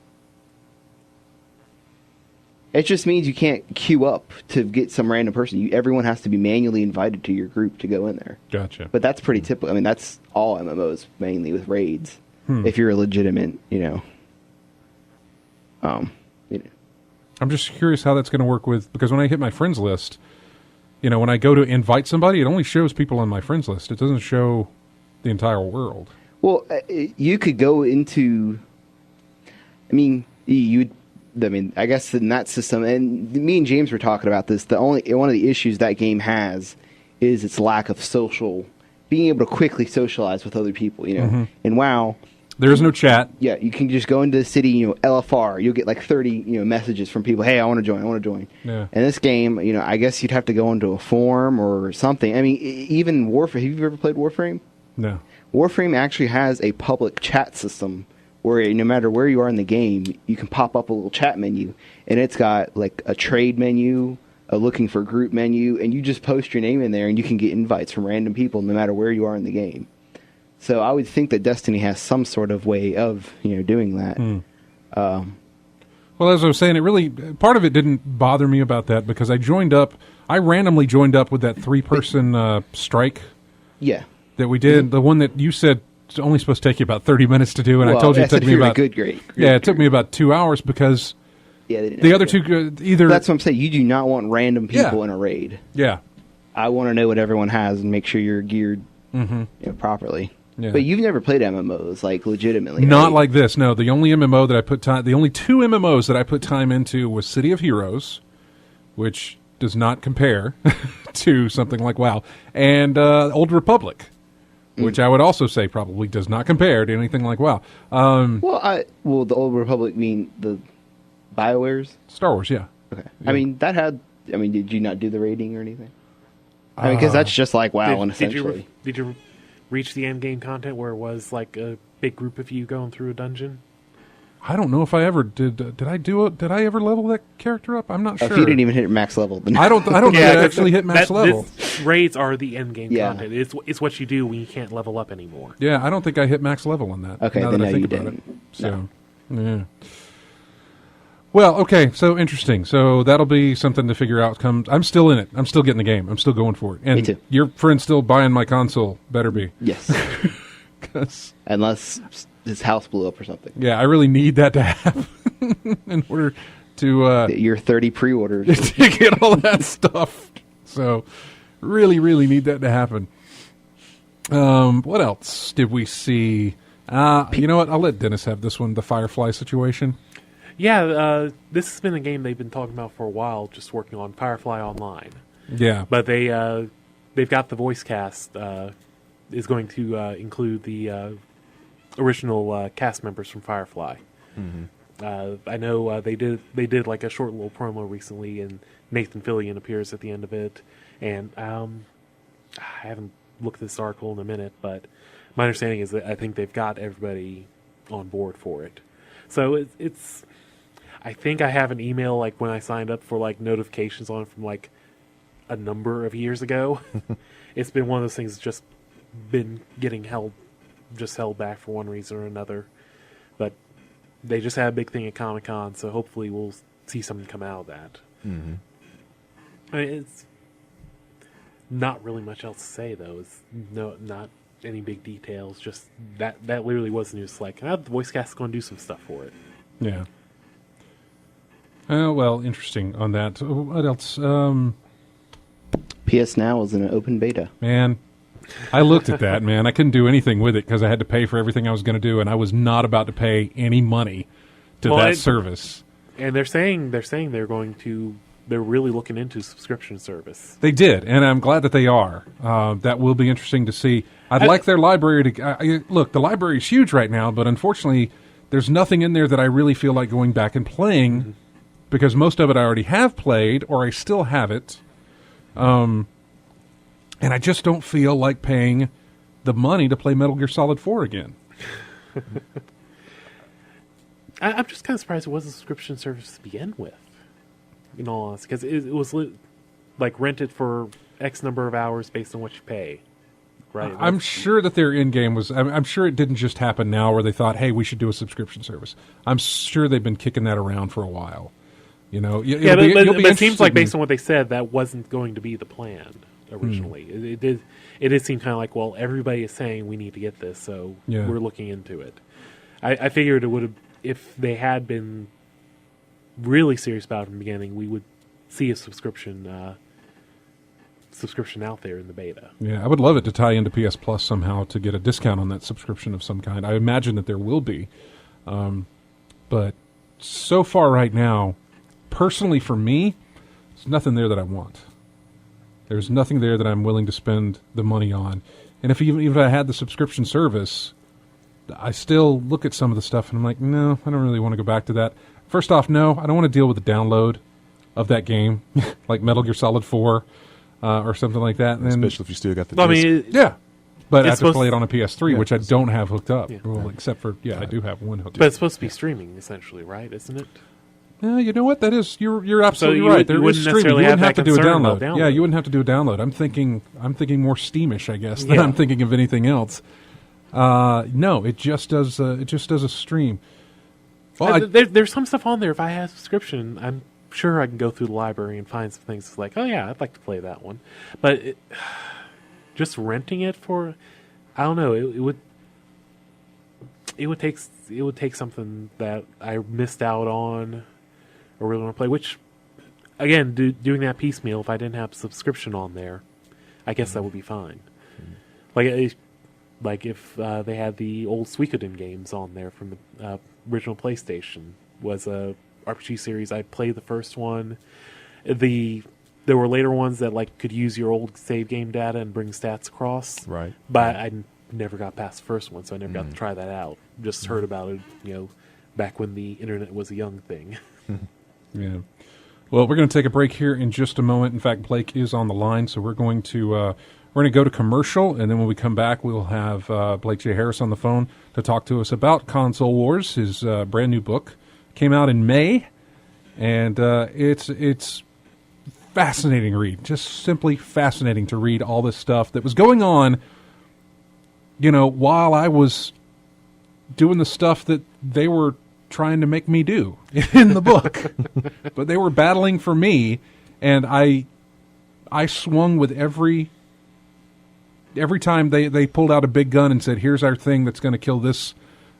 It just means you can't queue up to get some random person. Everyone has to be manually invited to your group to go in there.
Gotcha.
But that's pretty typical. I mean, that's all MMOs mainly with raids. If you're a legitimate,
I'm just curious how that's going to work because when I hit my friends list, when I go to invite somebody, it only shows people on my friends list. It doesn't show the entire world.
Well, you could go into. I guess in that system, and me and James were talking about this. One of the issues that game has is its lack of being able to quickly socialize with other people. And WoW.
There is no chat.
Yeah, you can just go into the city, LFR. You'll get like 30, messages from people. Hey, I want to join.
Yeah.
And this game, I guess you'd have to go into a forum or something. I mean, even Warframe. Have you ever played Warframe?
No.
Warframe actually has a public chat system where no matter where you are in the game, you can pop up a little chat menu, and it's got like a trade menu, a looking for group menu, and you just post your name in there, and you can get invites from random people no matter where you are in the game. So I would think that Destiny has some sort of way of doing that.
Well, as I was saying, part of it didn't bother me about that because I randomly joined up with that 3-person strike.
Yeah.
That we did, the one that you said it's only supposed to take you about 30 minutes to do, and I told you it took me about it took me about 2 hours because the other two either.
That's what I'm saying. You do not want random people in a raid.
Yeah.
I want to know what everyone has and make sure you're geared properly. Yeah. But you've never played MMOs, like, legitimately.
Not like this, no. The only MMO that I put time... The only 2 MMOs that I put time into was City of Heroes, which does not compare to something like WoW, and Old Republic, which I would also say probably does not compare to anything like WoW.
The Old Republic mean the BioWare's?
Star Wars, yeah.
Okay. Yeah. Did you not do the rating or anything? Because that's just like WoW, essentially.
Did you reach the end game content where it was like a big group of you going through a dungeon?
I don't know if I ever did. Did I ever level that character up? I'm not sure.
If you didn't even hit max level, then
I don't think I actually hit max level.
Raids are the end game content. It's what you do when you can't level up anymore.
Yeah, I don't think I hit max level on that.
Okay,
now
then
that I think
you
about
didn't.
it. So, yeah. Well, okay, so interesting. So that'll be something to figure out. I'm still in it. I'm still getting the game. I'm still going for it. And
me too.
Your friend's still buying my console. Better be.
Yes. Unless his house blew up or something.
Yeah, I really need that to happen in order to...
your 30 pre-orders.
to get all that stuff. So, really, really need that to happen. What else did we see? You know what? I'll let Dennis have this one, the Firefly situation.
Yeah, this has been a game they've been talking about for a while, just working on Firefly Online.
Yeah.
But they've got the voice cast is going to include the original cast members from Firefly. Mm-hmm. I know they did like a short little promo recently, and Nathan Fillion appears at the end of it. And I haven't looked at this article in a minute, but my understanding is that I think they've got everybody on board for it. So it's I think I have an email like when I signed up for like notifications on it from like a number of years ago. It's been one of those things that's just been getting held back for one reason or another. But they just had a big thing at Comic-Con, so hopefully we'll see something come out of that. Mm-hmm. I mean, it's not really much else to say, though. It's not any big details. Just that literally was news. Like, the voice cast is going to do some stuff for it.
Yeah. Well, interesting on that. What else?
PS Now is in an open beta.
Man, I looked at that, man. I couldn't do anything with it because I had to pay for everything I was going to do, and I was not about to pay any money to that service. And
they're saying they're really looking into subscription service.
They did, and I'm glad that they are. That will be interesting to see. I'd like their library to... look, the library is huge right now, but unfortunately, there's nothing in there that I really feel like going back and playing, because most of it I already have played, or I still have it. And I just don't feel like paying the money to play Metal Gear Solid 4 again.
I'm just kind of surprised it wasn't a subscription service to begin with, in all honesty, because it was like rented for X number of hours based on what you pay. Right?
I'm sure that their end game was... I'm sure it didn't just happen now where they thought, hey, we should do a subscription service. I'm sure they've been kicking that around for a while. You know,
but it seems like based on what they said, that wasn't going to be the plan originally. It did seem kind of like, well, everybody is saying we need to get this, so we're looking into it. I figured it would have, if they had been really serious about it from the beginning, we would see a subscription out there in the beta.
Yeah, I would love it to tie into PS Plus somehow to get a discount on that subscription of some kind. I imagine that there will be. But so far right now, personally for me, there's nothing there that I want. There's nothing there that I'm willing to spend the money on. And even if I had the subscription service, I still look at some of the stuff and I'm like, no, I don't really want to go back to that. First off, no, I don't want to deal with the download of that game, like Metal Gear Solid 4 or something like that. And
especially if you still got the disc.
Yeah. But I have to play it on a PS3, which I don't have hooked up.
Yeah.
Well, except for, I do have one hooked up.
But it's supposed to be streaming, essentially, right? Isn't it?
Yeah, you know what? That is, you're absolutely
you
right.
would-
There
you
is
wouldn't
streaming. You
necessarily
wouldn't
have
have to
that
do a
concern about
download.
download.
Yeah, you wouldn't have to do a download. I'm thinking more Steamish, I guess, than
Yeah.
I'm thinking of anything else. No, it just does a stream. Well,
There's some stuff on there. If I had a subscription, I'm sure I can go through the library and find some things like, oh yeah, I'd like to play that one. But just renting it for, I don't know, it would take something that I missed out on or really want to play. Which, again, doing that piecemeal, if I didn't have a subscription on there, I guess that would be fine. Like if they had the old Suikoden games on there from the original PlayStation, was a RPG series. I played the first one. There were later ones that like could use your old save game data and bring stats across.
Right.
But I never got past the first one, so I never got to try that out. Just heard about it, back when the internet was a young thing.
yeah. Well, we're going to take a break here in just a moment. In fact, Blake is on the line, so we're going to go to commercial, and then when we come back, we'll have Blake J. Harris on the phone to talk to us about Console Wars, his brand new book. Came out in May, and it's fascinating read. Just simply fascinating to read all this stuff that was going on, while I was doing the stuff that they were trying to make me do in the book. But they were battling for me, and I swung with every time they pulled out a big gun and said, here's our thing that's going to kill this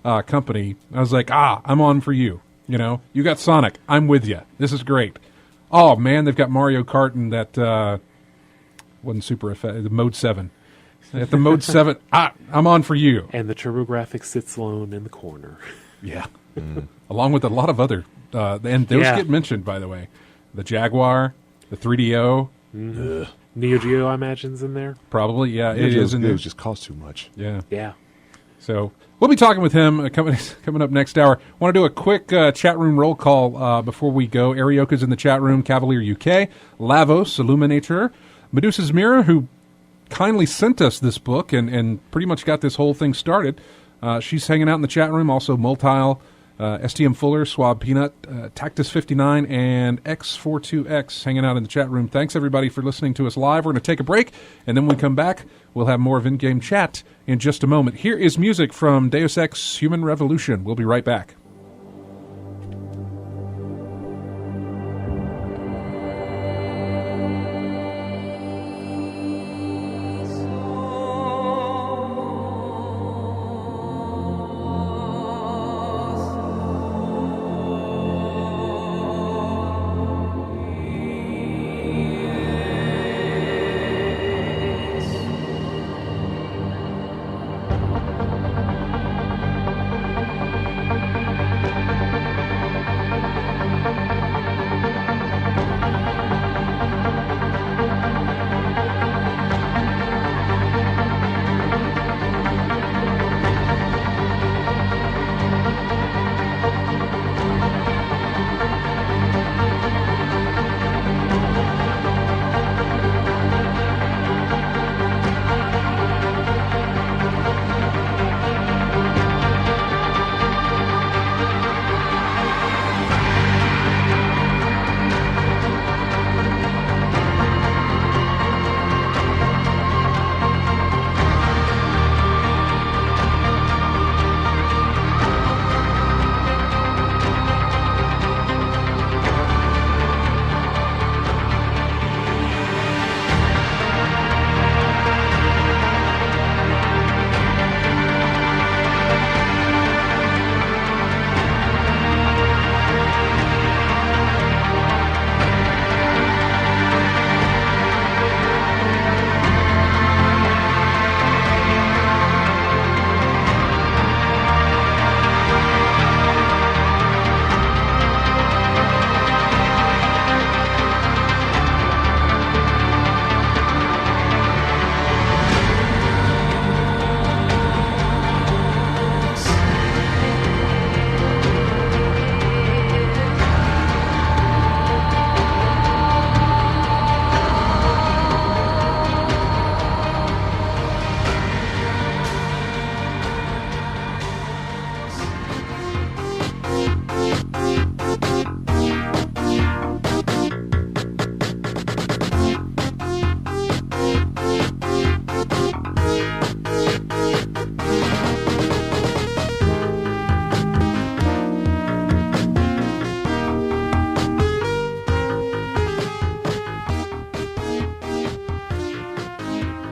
company. I was like, I'm on for you. You got Sonic. I'm with you. This is great. Oh, man, they've got Mario Kart and that wasn't super effective, the Mode 7. At the Mode 7, I'm on for you.
And the TurboGrafx sits alone in the corner.
Yeah. Along with a lot of other, and those get mentioned, by the way. The Jaguar, the 3DO.
Mm-hmm. Neo Geo, I imagine's in there.
Probably, yeah. It is in there.
It just costs too much.
Yeah.
Yeah.
So we'll be talking with him coming up next hour. Want to do a quick chat room roll call before we go. Arioka's in the chat room. Cavalier UK. Lavos, Illuminator. Medusa's Mirror, who kindly sent us this book and pretty much got this whole thing started. She's hanging out in the chat room. Also Multile, STM Fuller, Swab Peanut, Tactus59, and X42X hanging out in the chat room. Thanks, everybody, for listening to us live. We're going to take a break, and then when we come back, we'll have more of in-game chat in just a moment. Here is music from Deus Ex Human Revolution. We'll be right back.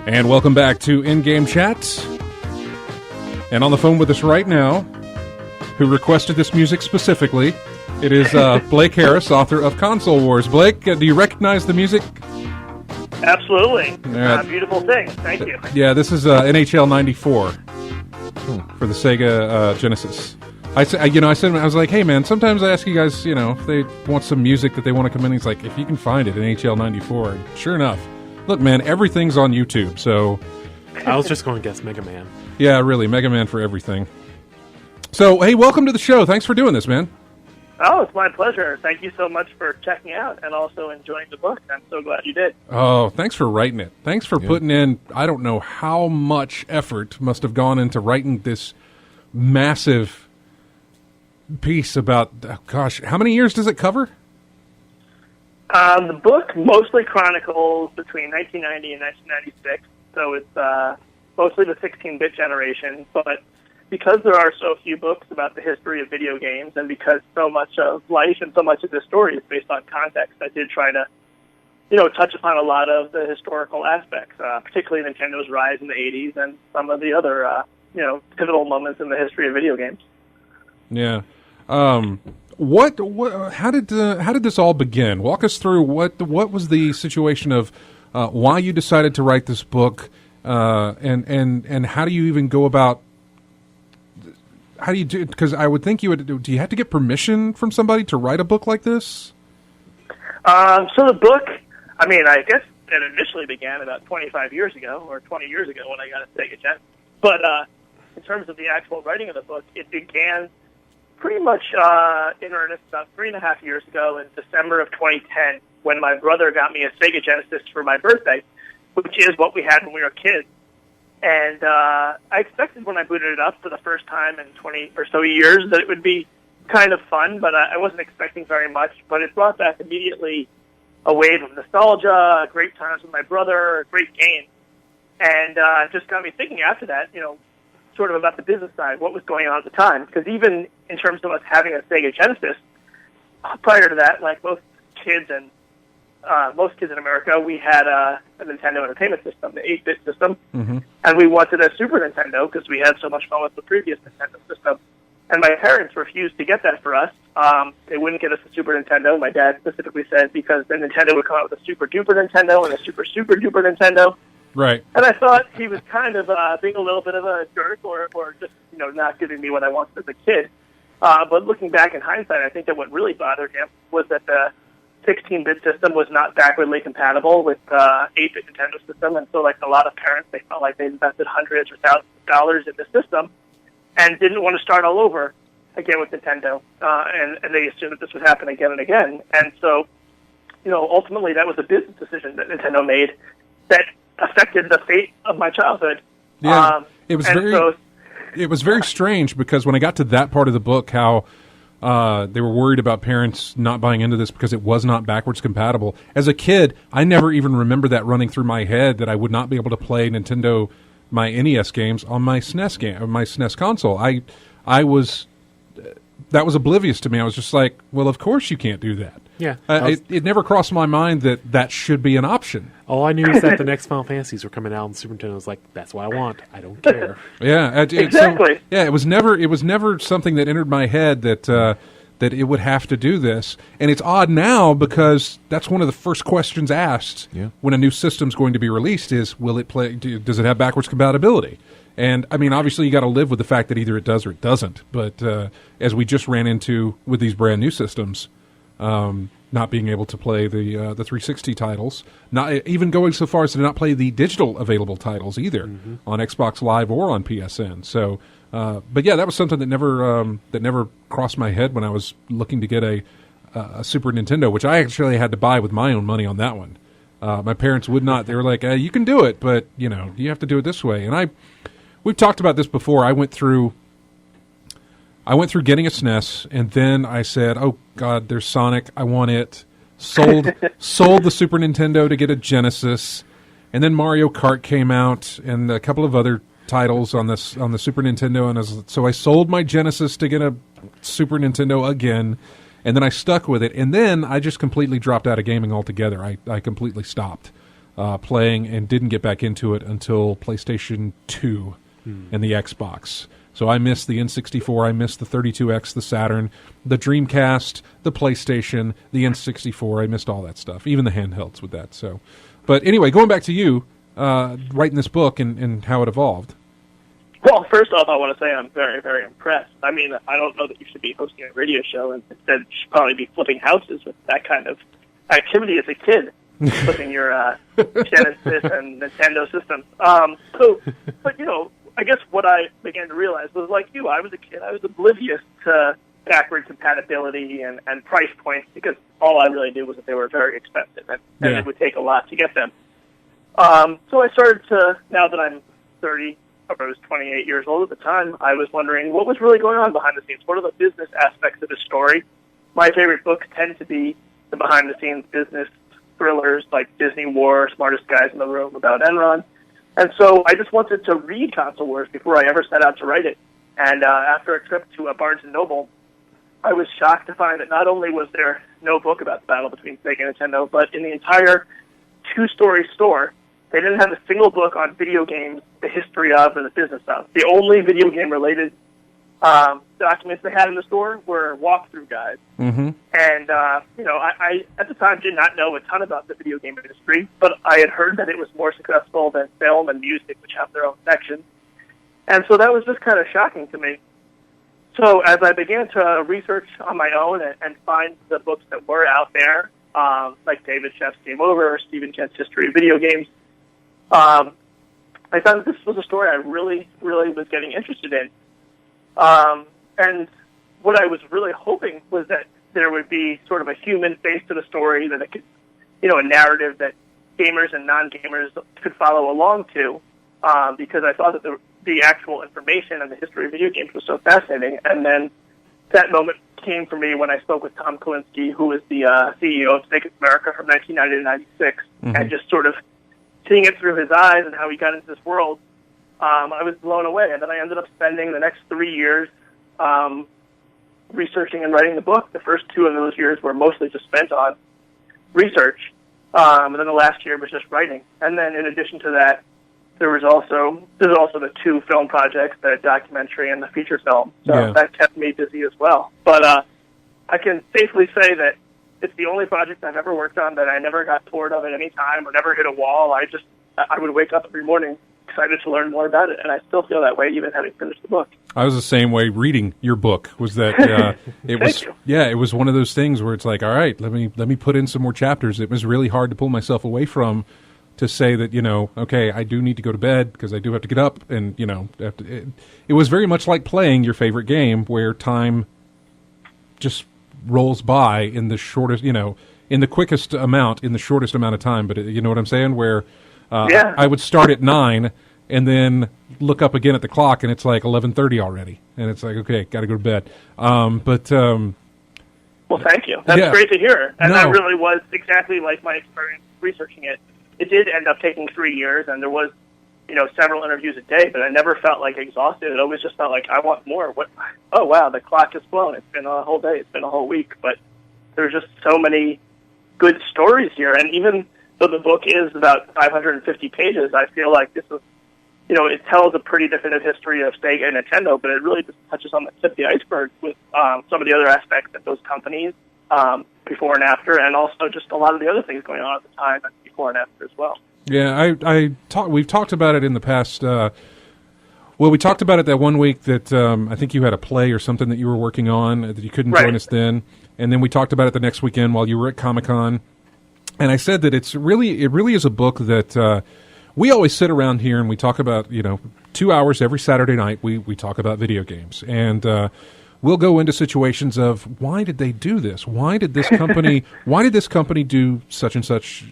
And welcome back to In-Game Chat. And on the phone with us right now, who requested this music specifically, it is Blake Harris, author of Console Wars. Blake, do you recognize the music?
Absolutely. Beautiful thing. Thank you.
Yeah, this is NHL 94 for the Sega Genesis. I was like, hey man, sometimes I ask you guys, if they want some music that they want to come in. He's like, if you can find it, NHL 94. And sure enough, look, man, everything's on YouTube. So
I was just going to guess Mega Man.
Yeah, really, Mega Man for everything. So, hey, welcome to the show. Thanks for doing this, man.
Oh, it's my pleasure. Thank you so much for checking out and also enjoying the book. I'm so glad you did.
Oh, thanks for writing it. Thanks for putting in, I don't know how much effort must have gone into writing this massive piece about, how many years does it cover?
The book mostly chronicles between 1990 and 1996, so it's mostly the 16-bit generation, but because there are so few books about the history of video games, and because so much of life and so much of the story is based on context, I did try to, touch upon a lot of the historical aspects, particularly Nintendo's rise in the 80s and some of the other, pivotal moments in the history of video games.
Yeah. How did this all begin? Walk us through what was the situation of why you decided to write this book, and how do you even go about? How do you do? Because I would think you would. Do you have to get permission from somebody to write a book like this?
So the book, I guess it initially began about 25 years ago, or 20 years ago when I got a Sega Genesis. But in terms of the actual writing of the book, it began pretty much in earnest about 3.5 years ago in December of 2010 when my brother got me a Sega Genesis for my birthday, which is what we had when we were kids. And I expected when I booted it up for the first time in 20 or so years that it would be kind of fun, but I wasn't expecting very much. But it brought back immediately a wave of nostalgia, great times with my brother, great games. And it just got me thinking after that, sort of about the business side, what was going on at the time. Because even in terms of us having a Sega Genesis, prior to that, like most kids in America, we had a Nintendo Entertainment System, the 8-bit system, and we wanted a Super Nintendo because we had so much fun with the previous Nintendo system. And my parents refused to get that for us. They wouldn't get us a Super Nintendo. My dad specifically said because then Nintendo would come out with a Super Duper Nintendo and a Super Super Duper Nintendo.
Right.
And I thought he was kind of being a little bit of a jerk or just, not giving me what I wanted as a kid. But looking back in hindsight, I think that what really bothered him was that the 16-bit system was not backwardly compatible with the 8-bit Nintendo system. And so, like a lot of parents, they felt like they invested hundreds or thousands of dollars in the system and didn't want to start all over again with Nintendo. And they assumed that this would happen again and again. And so, ultimately that was a business decision that Nintendo made that affected the fate of my childhood.
Yeah, it was very strange because when I got to that part of the book, how they were worried about parents not buying into this because it was not backwards compatible. As a kid, I never even remember that running through my head that I would not be able to play my NES games on my SNES console. That was oblivious to me. I was just like, well, of course you can't do that.
Yeah.
It never crossed my mind that should be an option.
All I knew is that the next Final Fantasies were coming out on the Super Nintendo. I was like, that's what I want. I don't care.
Yeah.
Exactly.
It was never something that entered my head that it would have to do this. And it's odd now because that's one of the first questions asked when a new system's going to be released is, will it play? Does it have backwards compatibility? And, obviously you got to live with the fact that either it does or it doesn't. But as we just ran into with these brand new systems, not being able to play the 360 titles, not even going so far as to not play the digital available titles either on Xbox Live or on PSN. So, but yeah, that was something that never crossed my head when I was looking to get a Super Nintendo, which I actually had to buy with my own money on that one. My parents would not. They were like, you can do it, but you have to do it this way. And we've talked about this before. I went through getting a SNES, and then I said, "Oh God, there's Sonic. I want it." Sold the Super Nintendo to get a Genesis, and then Mario Kart came out, and a couple of other titles on the Super Nintendo, and so I sold my Genesis to get a Super Nintendo again, and then I stuck with it, and then I just completely dropped out of gaming altogether. I completely stopped. playing, and didn't get back into it until PlayStation 2 and the Xbox. So I missed the N64, I missed the 32X, the Saturn, the Dreamcast, the PlayStation, the N64. I missed all that stuff, even the handhelds with that. So, but anyway, going back to you writing this book and how it evolved.
Well, first off, I want to say I'm very, very impressed. I mean, I don't know that you should be hosting a radio show, and instead you should probably be flipping houses with that kind of activity as a kid, flipping your Genesis and Nintendo systems. But, you know, I guess what I began to realize was, like you, I was a kid. I was oblivious to backward compatibility and price points, because all I really knew was that they were very expensive, and it would take a lot to get them. So I started to, now that I'm 30, I was 28 years old at the time, I was wondering what was really going on behind the scenes. What are the business aspects of the story? My favorite books tend to be the behind-the-scenes business thrillers like Disney War, Smartest Guys in the Room about Enron. And so I just wanted to read Console Wars before I ever set out to write it. And after a trip to Barnes & Noble, I was shocked to find that not only was there no book about the battle between Sega and Nintendo, but in the entire two-story store, they didn't have a single book on video games, the history of, or the business of. The only video game-related documents they had in the store were walkthrough guides. Mm-hmm. And, you know, I at the time did not know a ton about the video game industry, but I had heard that it was more successful than film and music, which have their own sections. And so that was just kind of shocking to me. So as I began to research on my own and find the books that were out there, like David Sheff's Game Over or Stephen Kent's History of Video Games, I found that this was a story I really, really was getting interested in. And what I was really hoping was that there would be sort of a human face to the story, that it could, you know, a narrative that gamers and non-gamers could follow along to, because I thought that the actual information and the history of video games was so fascinating. And then that moment came for me when I spoke with Tom Kalinske, who was the CEO of Sega America from 1990 to 96, and just sort of seeing it through his eyes and how he got into this world, I was blown away. And then I ended up spending the next 3 years researching and writing the book. The first 2 of those years were mostly just spent on research, and then the last year was just writing. And then in addition to that, there's also the 2 film projects, the documentary and the feature film. So that kept me busy as well. But I can safely say that it's the only project I've ever worked on that I never got bored of at any time or never hit a wall. I would wake up every morning excited to learn more about it, and I still feel that way even having finished the book.
I was the same way reading your book. Was that it was it was one of those things where it's like, all right, let me put in some more chapters. It was really hard to pull myself away from, to say that, you know, okay, I do need to go to bed because I do have to get up, and, you know, it was very much like playing your favorite game where time just rolls by in the shortest, you know, in the quickest amount, in the shortest amount of time. But you know what I'm saying? Where I would start at 9 and then look up again at the clock, and it's like 11:30 already, and it's like, okay, got to go to bed. Well,
thank you. That's great to hear. And that really was exactly like my experience researching it. It did end up taking 3 years, and there was, you know, several interviews a day, but I never felt like exhausted. It always just felt like I want more. Oh, wow, the clock has flown. It's been a whole day. It's been a whole week. But there's just so many good stories here. And even though the book is about 550 pages, I feel like this is, you know, it tells a pretty definitive history of Sega and Nintendo, but it really just touches on the tip of the iceberg with some of the other aspects of those companies before and after, and also just a lot of the other things going on at the time and before and after as well.
Yeah, we've talked about it in the past. Well, we talked about it that one week that I think you had a play or something that you were working on that you couldn't join us then, and then we talked about it the next weekend while you were at Comic-Con. And I said that it really is a book that we always sit around here and we talk about, you know, 2 hours every Saturday night. We talk about video games, and we'll go into situations of why did they do this? Why did this company do such and such?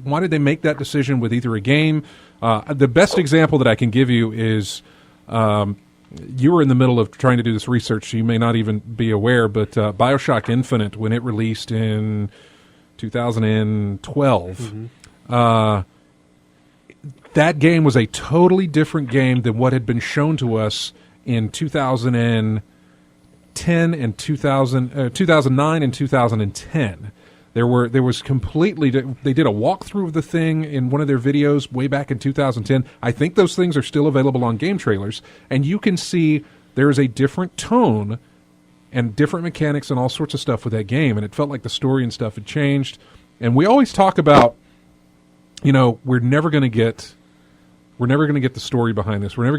Why did they make that decision with either a game? The best example that I can give you is you were in the middle of trying to do this research, so you may not even be aware, but BioShock Infinite, when it released in 2012, that game was a totally different game than what had been shown to us in 2010 and 2009 and 2010. There was completely. They did a walkthrough of the thing in one of their videos way back in 2010. I think those things are still available on Game Trailers, and you can see there is a different tone and different mechanics and all sorts of stuff with that game. And it felt like the story and stuff had changed. And we always talk about, we're never going to get the story behind this. We're never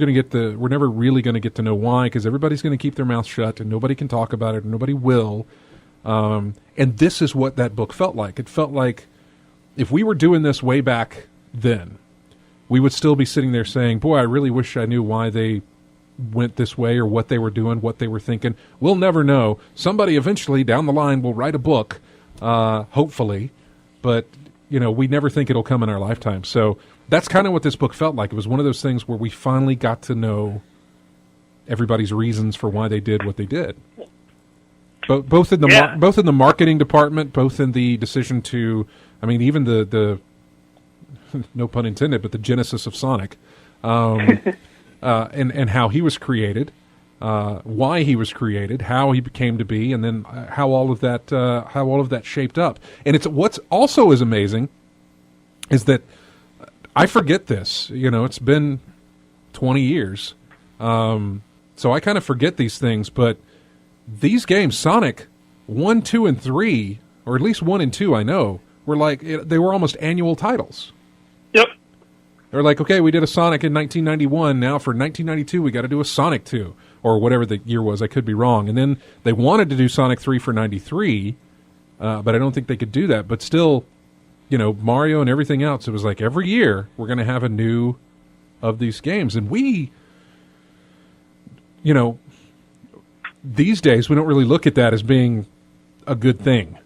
really going to get to know why, because everybody's going to keep their mouth shut and nobody can talk about it and nobody will. And this is what that book felt like. It felt like if we were doing this way back then, we would still be sitting there saying, boy, I really wish I knew why they went this way or what they were doing, what they were thinking. We'll never know. Somebody eventually down the line will write a book, hopefully, but we never think it'll come in our lifetime. So that's kind of what this book felt like. It was one of those things where we finally got to know everybody's reasons for why they did what they did. Both in the marketing department, both in the decision to, even the no pun intended, but the genesis of Sonic, and how he was created, why he was created, how he became to be, and then how all of that shaped up. And what's also is amazing is that I forget this. It's been 20 years, so I kind of forget these things, but. These games, Sonic 1, 2, and 3, or at least 1 and 2, I know, were they were almost annual titles.
Yep.
They're like, okay, we did a Sonic in 1991. Now for 1992, we got to do a Sonic 2, or whatever the year was. I could be wrong. And then they wanted to do Sonic 3 for 93, but I don't think they could do that. But still, Mario and everything else, it was like every year we're going to have a new of these games. And we, these days, we don't really look at that as being a good thing.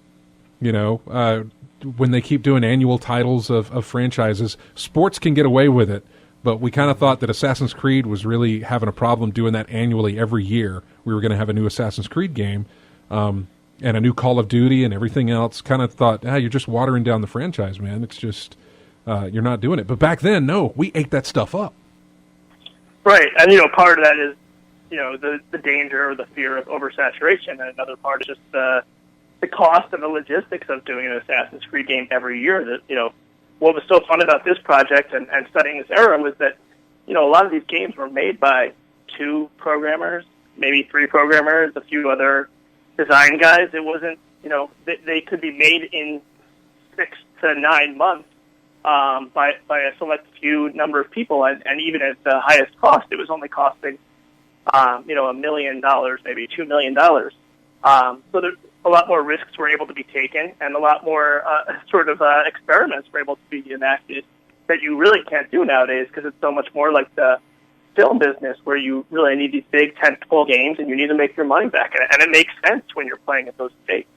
When they keep doing annual titles of franchises, sports can get away with it, but we kind of thought that Assassin's Creed was really having a problem doing that annually every year. We were going to have a new Assassin's Creed game and a new Call of Duty and everything else. Kind of thought, you're just watering down the franchise, man. It's just, you're not doing it. But back then, no, we ate that stuff up.
Right, and part of that is, the danger or the fear of oversaturation, and another part is just the cost and the logistics of doing an Assassin's Creed game every year. That what was so fun about this project and studying this era was that a lot of these games were made by 2 programmers, maybe 3 programmers, a few other design guys. It wasn't they could be made in 6 to 9 months by a select few number of people, and even at the highest cost, it was only costing $1 million, maybe $2 million. So there's a lot more risks were able to be taken, and a lot more experiments were able to be enacted that you really can't do nowadays, because it's so much more like the film business, where you really need these big tentpole games and you need to make your money back, and it makes sense when you're playing at those stakes.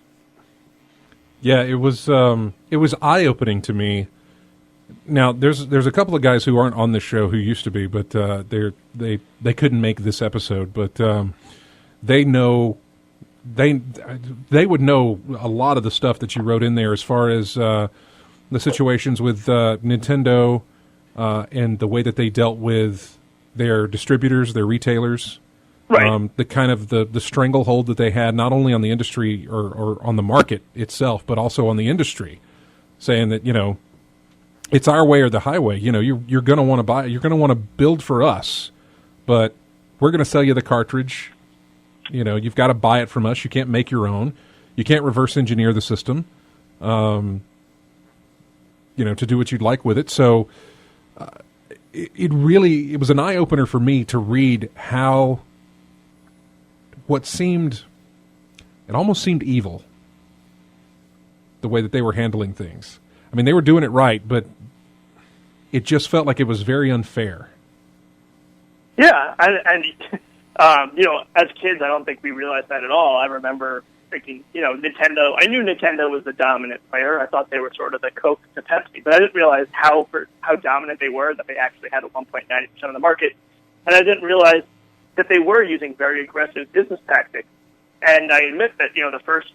Yeah,
it was eye-opening to me. Now, there's a couple of guys who aren't on this show who used to be, but they couldn't make this episode. But they know they would know a lot of the stuff that you wrote in there, as far as the situations with Nintendo and the way that they dealt with their distributors, their retailers.
Right.
The kind of the stranglehold that they had, not only on the industry or on the market itself, but also on the industry, saying that it's our way or the highway. You're going to want to buy it. You're going to want to build for us, but we're going to sell you the cartridge. You've got to buy it from us. You can't make your own. You can't reverse engineer the system, to do what you'd like with it. So it was an eye opener for me to read how it almost seemed evil, the way that they were handling things. They were doing it right, but it just felt like it was very unfair.
Yeah, and as kids, I don't think we realized that at all. I remember thinking, Nintendo. I knew Nintendo was the dominant player. I thought they were sort of the Coke to Pepsi, but I didn't realize how dominant they were, that they actually had a 1.90% of the market, and I didn't realize that they were using very aggressive business tactics. And I admit that the first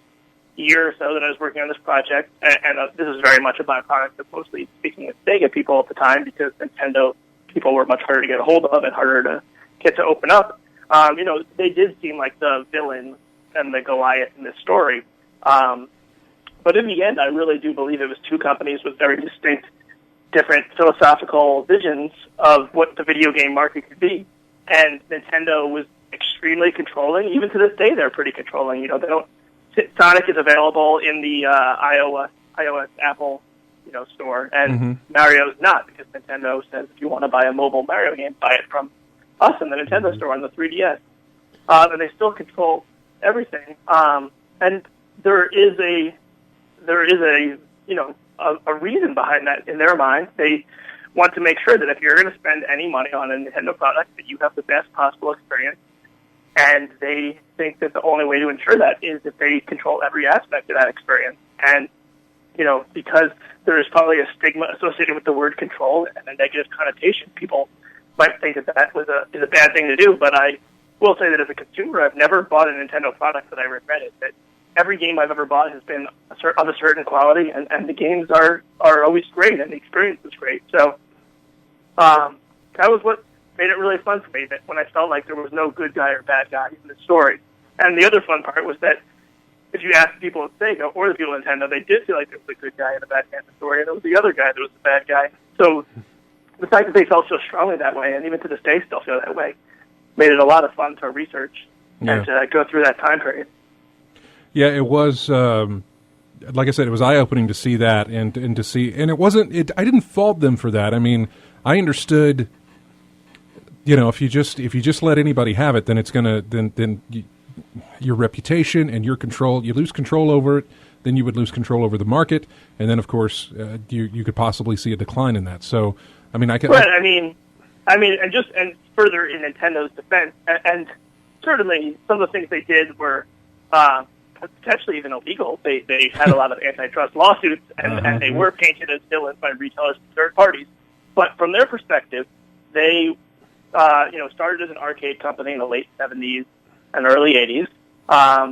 year or so that I was working on this project, and this is very much a byproduct of mostly speaking with Sega people at the time, because Nintendo people were much harder to get a hold of and harder to get to open up. They did seem like the villain and the Goliath in this story. But in the end, I really do believe it was two companies with very distinct, different philosophical visions of what the video game market could be. And Nintendo was extremely controlling. Even to this day, they're pretty controlling. You know, they don't. Sonic is available in the iOS Apple, store, and Mario's not, because Nintendo says if you want to buy a mobile Mario game, buy it from us in the Nintendo store on the 3DS. And they still control everything. And there is a reason behind that in their mind. They want to make sure that if you're going to spend any money on a Nintendo product, that you have the best possible experience. And they think that the only way to ensure that is if they control every aspect of that experience. And, because there is probably a stigma associated with the word control and a negative connotation, people might think that is a bad thing to do. But I will say that as a consumer, I've never bought a Nintendo product that I regretted. That every game I've ever bought has been of a certain quality, and the games are always great, and the experience is great. So that was what made it really fun for me, that when I felt like there was no good guy or bad guy in the story. And the other fun part was that if you asked people at Sega or the people at Nintendo, they did feel like there was a good guy and a bad guy in the story, and it was the other guy that was the bad guy. So the fact that they felt so strongly that way, and even to this day still feel that way, made it a lot of fun to research and to go through that time period.
Yeah, it was, like I said, it was eye-opening to see that and to see, and it wasn't, I didn't fault them for that. I mean, I understood, if you just let anybody have it, then it's going to, then your reputation and your control, you lose control over it, then you would lose control over the market, and then, of course, you could possibly see a decline in that. So, I mean, and further in Nintendo's defense, and certainly some of the things they did were
potentially even illegal. They had a lot of antitrust lawsuits, and they were painted as villains by retailers and third parties. But from their perspective, they started as an arcade company in the late 70s and early 80s.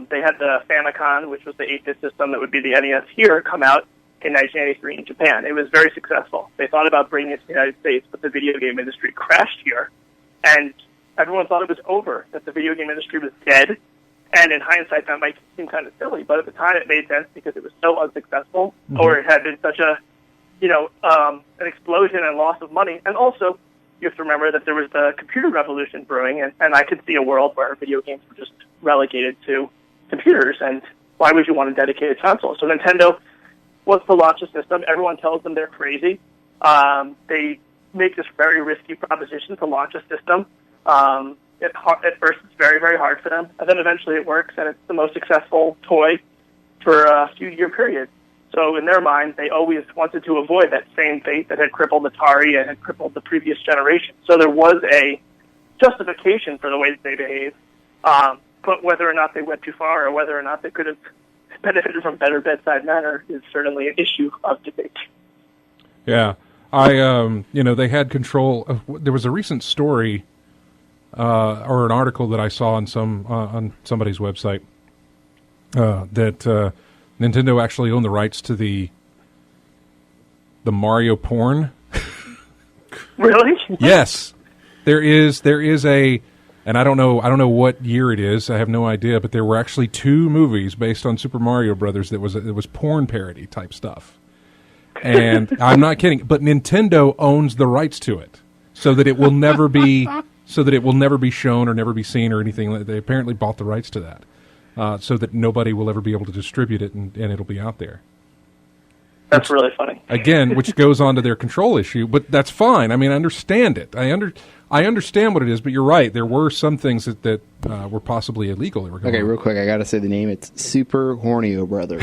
They had the Famicom, which was the 8-bit system that would be the NES here, come out in 1983 in Japan. It was very successful. They thought about bringing it to the United States, but the video game industry crashed here, and everyone thought it was over, that the video game industry was dead. And in hindsight, that might seem kind of silly, but at the time it made sense because it was so unsuccessful, or it had been such a, an explosion and loss of money. And also, you have to remember that there was the computer revolution brewing, and I could see a world where video games were just relegated to computers, and why would you want a dedicated console? So Nintendo wants to launch a system. Everyone tells them they're crazy. They make this very risky proposition to launch a system. At first, it's very, very hard for them, and then eventually it works, and it's the most successful toy for a few-year period. So in their mind, they always wanted to avoid that same fate that had crippled Atari and had crippled the previous generation. So there was a justification for the way that they behaved, but whether or not they went too far or whether or not they could have benefited from better bedside manner is certainly an issue of debate.
Yeah. They had control of, there was a recent story or an article that I saw on somebody's website that Nintendo actually owned the rights to the Mario porn.
Really?
Yes, there is a, and I don't know what year it is. I have no idea, but there were actually 2 movies based on Super Mario Brothers that was porn parody type stuff. And I'm not kidding, but Nintendo owns the rights to it, so that it will never be shown or never be seen or anything. They apparently bought the rights to that, so that nobody will ever be able to distribute it, and it'll be out there.
That's really funny.
Again, which goes on to their control issue, but that's fine. I mean, I understand it. I understand what it is, but you're right. There were some things that were possibly illegal. That were going on.
Real quick, I got to say the name. It's Super Hornio Brothers.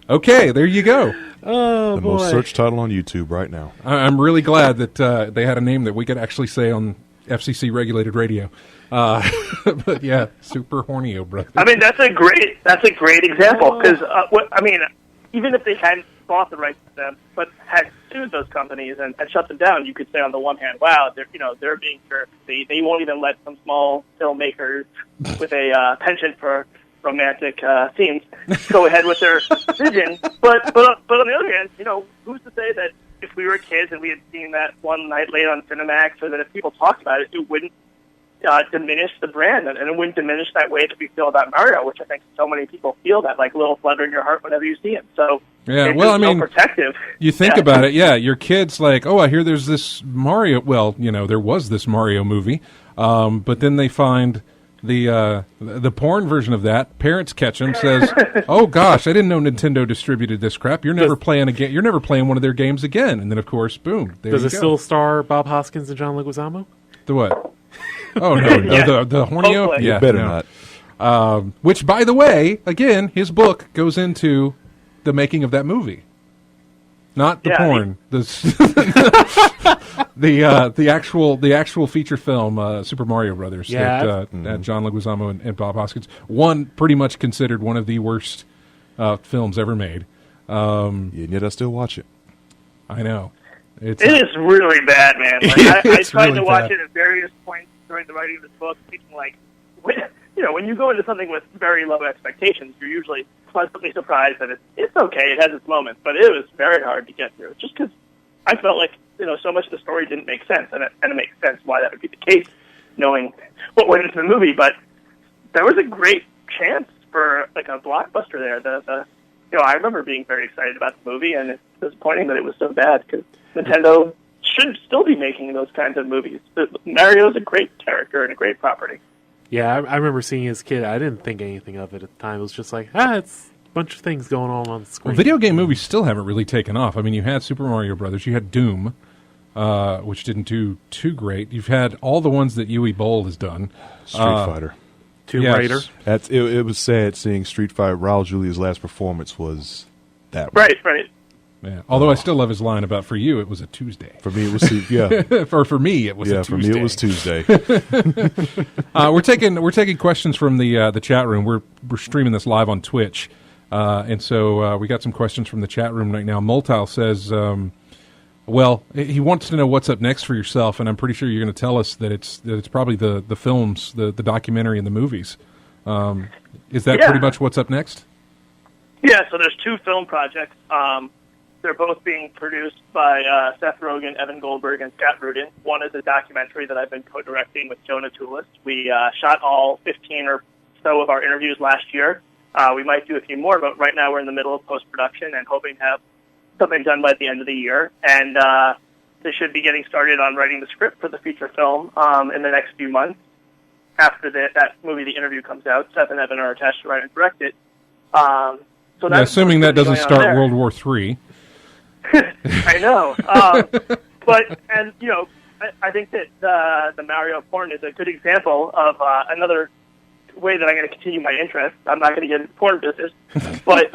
Okay, there you go.
Oh,
the
boy.
most searched title on YouTube right now.
I'm really glad that they had a name that we could actually say on FCC regulated radio. But yeah, Super Hornio Brothers.
I mean, that's a great example, because even if they hadn't bought the rights to them, but had sued those companies and shut them down, you could say on the one hand, wow, they're being jerks. They won't even let some small filmmakers with a penchant for romantic scenes go ahead with their vision. But on the other hand, who's to say that if we were kids and we had seen that one night late on Cinemax, or that if people talked about it, it diminish the brand, and it wouldn't diminish that way that we feel about Mario, which I think so many people feel, that like little flutter in your heart whenever you see him. So
yeah, well, I mean,
protective.
You think about it, yeah. Your kid's like, oh, I hear there's this Mario. Well, there was this Mario movie, but then they find the porn version of that. Parents catch him, says, "Oh gosh, I didn't know Nintendo distributed this crap. You're never playing again. You're never playing one of their games again." And then, of course, boom. There
does
you
it
go.
still star Bob Hoskins and John Leguizamo?
The what? Oh no, the Hornio.
Hopefully.
Yeah,
better not.
Which, by the way, again, his book goes into the making of that movie, not the porn. The actual feature film, Super Mario Brothers.
Yeah,
that John Leguizamo and Bob Hoskins. One pretty much considered one of the worst films ever made.
And yet I still watch it.
I know.
It is really bad, man. Like, I tried
really
to watch
bad.
it at various points during the writing of this book, thinking like, when you go into something with very low expectations, you're usually pleasantly surprised that it's okay, it has its moments, but it was very hard to get through, just because I felt like, so much of the story didn't make sense, and it makes sense why that would be the case, knowing what went into the movie, but there was a great chance for, like, a blockbuster there. I remember being very excited about the movie, and it's disappointing that it was so bad, because Nintendo should still be making those kinds of movies. Mario's a great character and a great property.
Yeah, I remember seeing it as a kid. I didn't think anything of it at the time. It was just like, it's a bunch of things going on the screen.
Well, video game movies still haven't really taken off. I mean, you had Super Mario Brothers, you had Doom, which didn't do too great. You've had all the ones that Uwe Boll has done.
Street Fighter.
Tomb Raider.
It was sad seeing Street Fighter. Raul Julia's last performance was that one.
Right.
Yeah. Although I still love his line about, for you, it was a Tuesday.
For me, it was
for me, it was a Tuesday.
For me, it was Tuesday.
We're taking questions from the chat room. We're streaming this live on Twitch, and so we got some questions from the chat room right now. Moltile says, well, he wants to know what's up next for yourself, and I'm pretty sure you're going to tell us that it's probably the films, the documentary, and the movies. Is that pretty much what's up next?
Yeah, so there's two film projects. They're both being produced by Seth Rogen, Evan Goldberg, and Scott Rudin. One is a documentary that I've been co-directing with Jonah Tulis. We shot all 15 or so of our interviews last year. We might do a few more, but right now we're in the middle of post-production and hoping to have something done by the end of the year. And they should be getting started on writing the script for the feature film in the next few months. After that movie, The Interview, comes out, Seth and Evan are attached to write and direct it. So that's
assuming that doesn't start World War III.
I know. But I think that the Mario porn is a good example of another way that I'm going to continue my interest. I'm not going to get into the porn business, but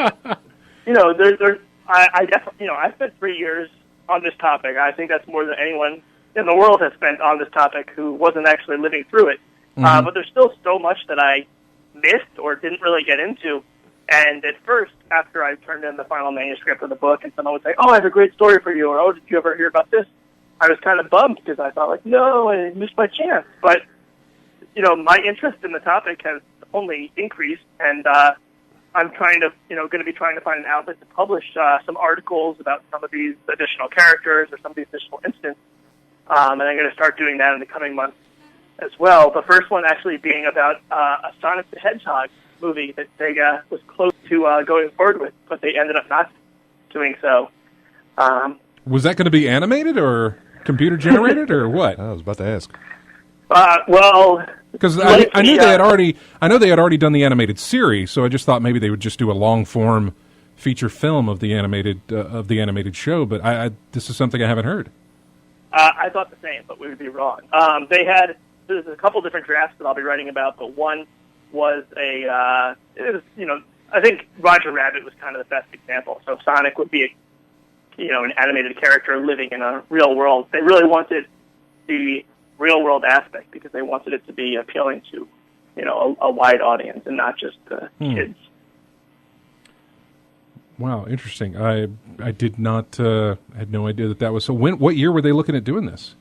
I definitely, I spent 3 years on this topic. I think that's more than anyone in the world has spent on this topic who wasn't actually living through it. Mm-hmm. But there's still so much that I missed or didn't really get into. And at first, after I turned in the final manuscript of the book, and someone would say, "Oh, I have a great story for you," or "Oh, did you ever hear about this?" I was kind of bummed because I thought, no, I missed my chance. But my interest in the topic has only increased, and I'm going to be trying to find an outlet to publish some articles about some of these additional characters or some of these additional incidents. And I'm going to start doing that in the coming months as well. The first one actually being about a Sonic the Hedgehog movie that Sega was close to going forward with, but they ended up not doing so.
Was that going to be animated or computer generated or what?
I was about to ask.
Well,
because I knew they had already. I know they had already done the animated series, so I just thought maybe they would just do a long form feature film of the animated show. But this is something I haven't heard.
I thought the same, but we would be wrong. There's a couple different drafts that I'll be writing about, but one was I think Roger Rabbit was kind of the best example. So Sonic would be an animated character living in a real world. They really wanted the real world aspect because they wanted it to be appealing to a wide audience and not just kids. Wow,
interesting. I did not had no idea that was so. What year were they looking at doing this?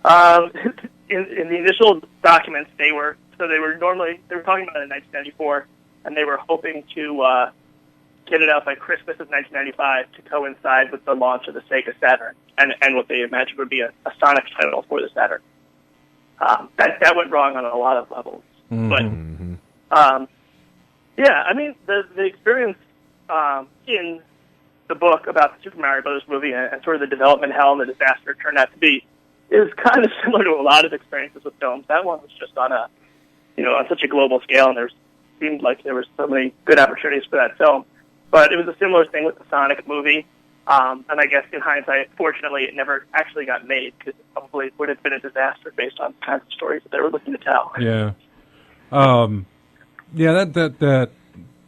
In the initial documents, they were talking about it in 1994, and they were hoping to get it out by Christmas of 1995 to coincide with the launch of the Sega Saturn and what they imagined would be a Sonic title for the Saturn. that went wrong on a lot of levels.
Mm-hmm.
But yeah, I mean the experience in the book about the Super Mario Brothers movie and sort of the development hell and the disaster it turned out to be is kind of similar to a lot of experiences with films. That one was just on a, on such a global scale, and seemed like there were so many good opportunities for that film. But it was a similar thing with the Sonic movie, and I guess in hindsight, fortunately, it never actually got made because it probably would have been a disaster based on the kinds of stories that they were looking to tell.
Yeah,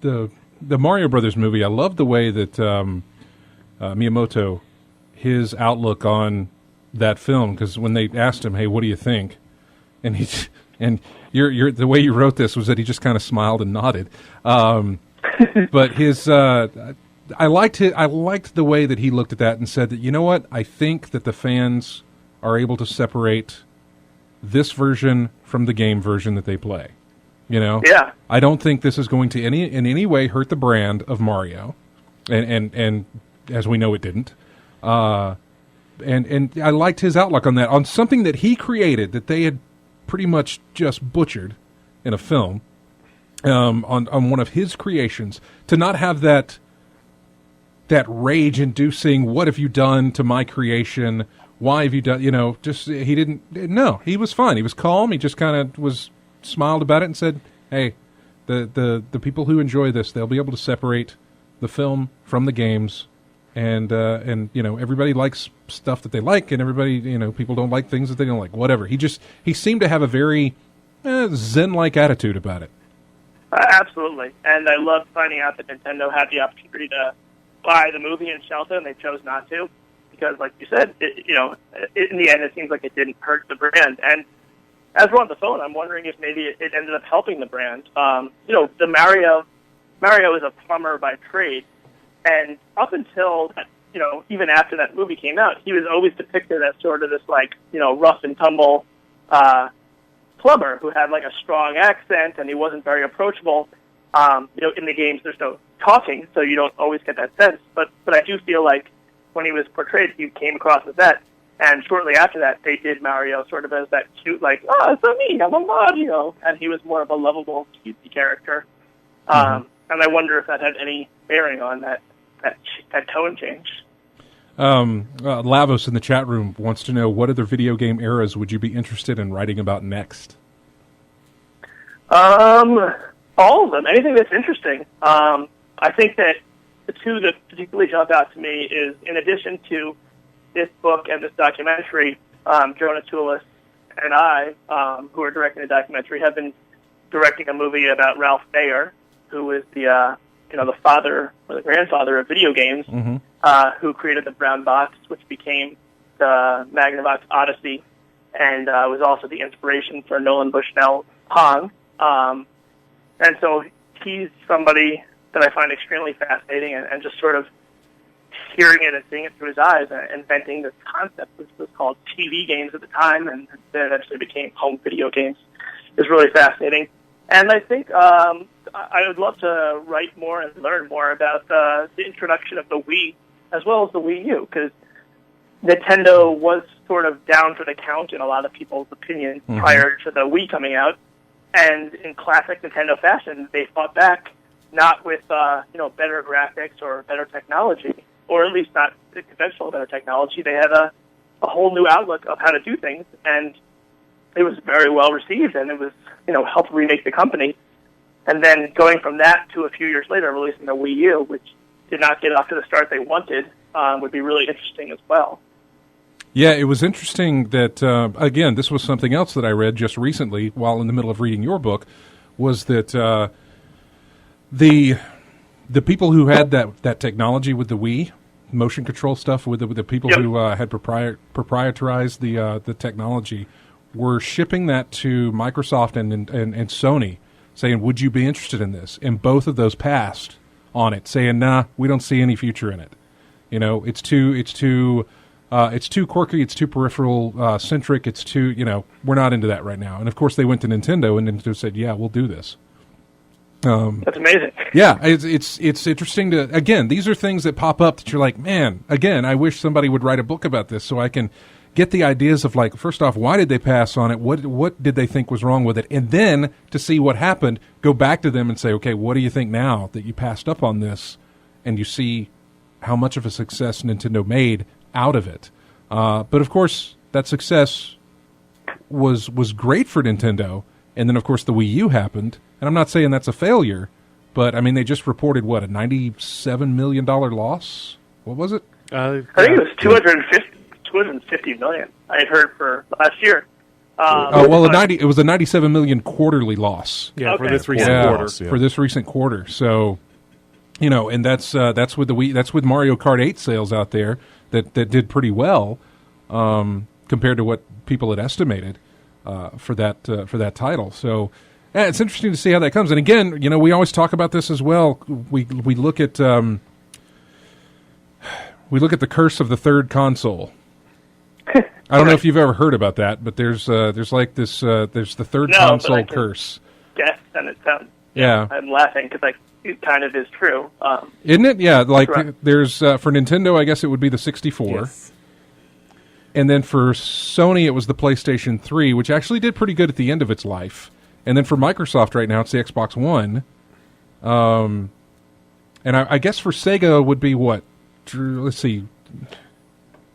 the Mario Brothers movie. I love the way that Miyamoto, his outlook on that film, because when they asked him, "Hey, what do you think?" and the way you wrote this was that he just kind of smiled and nodded. But his, I liked the way that he looked at that and said that, you know what, I think that the fans are able to separate this version from the game version that they play.
Yeah.
I don't think this is going to in any way hurt the brand of Mario, and as we know, it didn't. And I liked his outlook on that, on something that he created that they had pretty much just butchered in a film, on one of his creations, to not have that rage-inducing, what have you done to my creation? Why have you done, he didn't, no, he was fine. He was calm. He just kind of smiled about it and said, hey, the people who enjoy this, they'll be able to separate the film from the games. And everybody likes stuff that they like, and everybody, people don't like things that they don't like. Whatever. He seemed to have a very zen-like attitude about it.
Absolutely, and I loved finding out that Nintendo had the opportunity to buy the movie and shelf it, and they chose not to, because, like you said, in the end, it seems like it didn't hurt the brand. And as we're on the phone, I'm wondering if maybe it ended up helping the brand. The Mario is a plumber by trade. And up until, even after that movie came out, he was always depicted as sort of this, rough and tumble plumber who had, a strong accent, and he wasn't very approachable. In the games, there's no talking, so you don't always get that sense. But I do feel like when he was portrayed, he came across as that. And shortly after that, they did Mario sort of as that cute, it's me, I'm a Mario. And he was more of a lovable, cutesy character. And I wonder if that had any bearing on that tone change.
Lavos in the chat room wants to know, what other video game eras would you be interested in writing about next?
All of them. Anything that's interesting. I think that the two that particularly jump out to me is, in addition to this book and this documentary, Jonah Tulis and I, who are directing the documentary, have been directing a movie about Ralph Baer, who is the father or the grandfather of video games, who created the Brown Box, which became the Magnavox Odyssey, and was also the inspiration for Nolan Bushnell's Pong. And so he's somebody that I find extremely fascinating, and just sort of hearing it and seeing it through his eyes, and inventing this concept, which was called TV games at the time, and then eventually became home video games, is really fascinating. And I think I would love to write more and learn more about the introduction of the Wii as well as the Wii U, because Nintendo was sort of down for the count in a lot of people's opinion prior to the Wii coming out. And in classic Nintendo fashion, they fought back, not with better graphics or better technology, or at least not the conventional better technology. They had a whole new outlook of how to do things, and it was very well received, and it was, helped remake the company. And then going from that to a few years later releasing the Wii U, which did not get off to the start they wanted, would be really interesting as well.
Yeah, it was interesting that, again, this was something else that I read just recently while in the middle of reading your book, was that the people who had that technology with the Wii, motion control stuff, with the people who had proprietarized the technology, were shipping that to Microsoft and Sony, saying, would you be interested in this? And both of those passed on it, saying, nah, we don't see any future in it. It's too quirky, it's too peripheral centric, it's too, we're not into that right now. And of course they went to Nintendo, and Nintendo said, yeah, we'll do this.
That's amazing.
Yeah, it's interesting to, again, these are things that pop up that you're like, man, again, I wish somebody would write a book about this so I can get the ideas of, like, first off, why did they pass on it? What did they think was wrong with it? And then to see what happened, go back to them and say, okay, what do you think now that you passed up on this? And you see how much of a success Nintendo made out of it. But of course, that success was great for Nintendo. And then, of course, the Wii U happened. And I'm not saying that's a failure, but I mean, they just reported what, a $97 million loss? What was it?
I think it was 250 million. I had heard for last year.
It was a 97 million quarterly loss.
Yeah, okay. For this recent quarter.
For this recent quarter. So, you know, and that's with the Wii, that's with Mario Kart 8 sales out there that did pretty well compared to what people had estimated for that title. So, yeah, it's interesting to see how that comes. And again, you know, we always talk about this as well. We look at the curse of the third console. I don't know if you've ever heard about that, but there's like this there's the third console curse.
Yes, and it sounds.
Yeah,
I'm laughing because it kind of is true.
Isn't it? Yeah, like there's for Nintendo, I guess it would be the 64.
Yes.
And then for Sony, it was the PlayStation 3, which actually did pretty good at the end of its life. And then for Microsoft right now, it's the Xbox One. And I guess for Sega would be what? Let's see.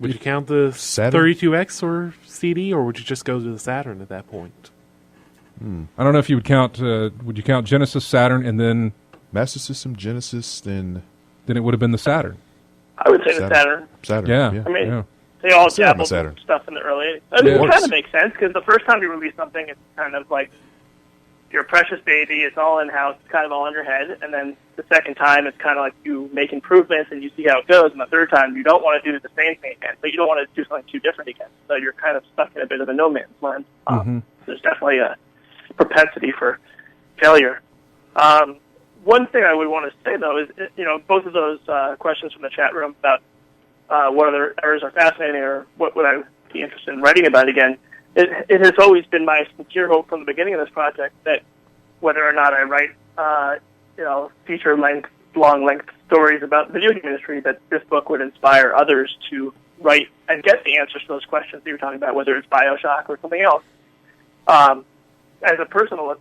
Would you count the
Saturn?
32X or CD, or would you just go to the Saturn at that point?
I don't know if you would count. Would you count Genesis, Saturn, and then
Master System, Genesis, then
it would have been the Saturn.
I would say the Saturn.
Saturn.
Yeah.
I mean,
yeah.
they all
Saturn,
dabbled
Saturn.
with stuff in the early 80s. I mean,
Yeah.
it kind of makes sense because the first time you release something, it's kind of like your precious baby. It's all in-house. It's kind of all in your head. And then the second time, it's kind of like you make improvements and you see how it goes. And the third time, you don't want to do the same thing again, but you don't want to do something too different again. So you're kind of stuck in a bit of a no man's land. There's definitely a propensity for failure. One thing I would want to say, though, is, you know, both of those questions from the chat room about what other errors are fascinating or what would I be interested in writing about again, it has always been my sincere hope from the beginning of this project that whether or not I write, feature-length, long-length stories about the video game industry, that this book would inspire others to write and get the answers to those questions that you're talking about, whether it's BioShock or something else. As a personal,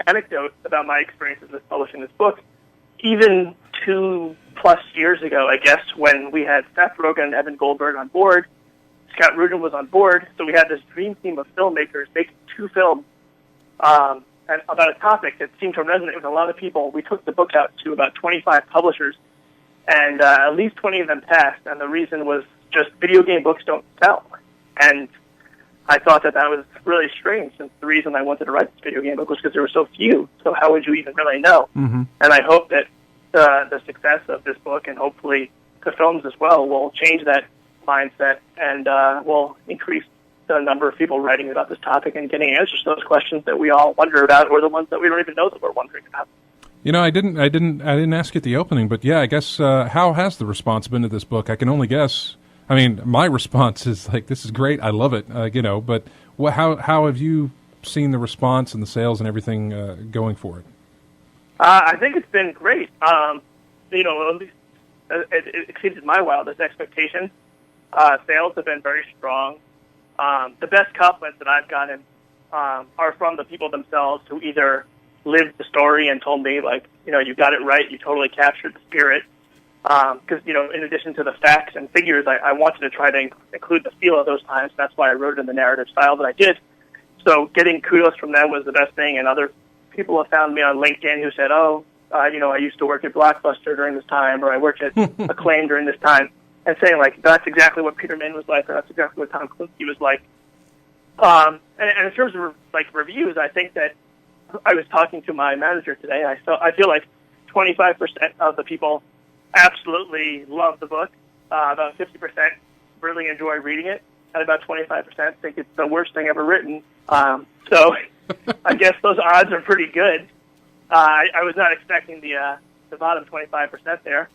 anecdote about my experiences with publishing this book, even 2+ years ago, I guess, when we had Seth Rogen and Evan Goldberg on board, Scott Rudin was on board, so we had this dream team of filmmakers making 2 films and about a topic that seemed to resonate with a lot of people. We took the book out to about 25 publishers, and at least 20 of them passed, and the reason was just video game books don't sell. And I thought that was really strange, since the reason I wanted to write this video game book was because there were so few, so how would you even really know?
Mm-hmm.
And I hope that the success of this book, and hopefully the films as well, will change that mindset and will increase the number of people writing about this topic and getting answers to those questions that we all wonder about, or the ones that we don't even know that we're wondering about.
You know, I didn't ask you at the opening, but yeah, I guess how has the response been to this book? I can only guess. I mean, my response is like, this is great, I love it, but how have you seen the response and the sales and everything going for it?
I think it's been great. At least it exceeded my wildest expectations. Sales have been very strong. The best compliments that I've gotten are from the people themselves who either lived the story and told me, like, you got it right, you totally captured the spirit. Because, in addition to the facts and figures, I wanted to try to include the feel of those times. That's why I wrote it in the narrative style that I did. So getting kudos from them was the best thing. And other people have found me on LinkedIn who said, I used to work at Blockbuster during this time, or I worked at Acclaim during this time, and saying, like, that's exactly what Peter Min was like, or that's exactly what Tom Clancy was like. And in terms of, reviews, I think that I was talking to my manager today. I feel like 25% of the people absolutely love the book. About 50% really enjoy reading it, and about 25% think it's the worst thing ever written. So I guess those odds are pretty good. I was not expecting the bottom 25% there.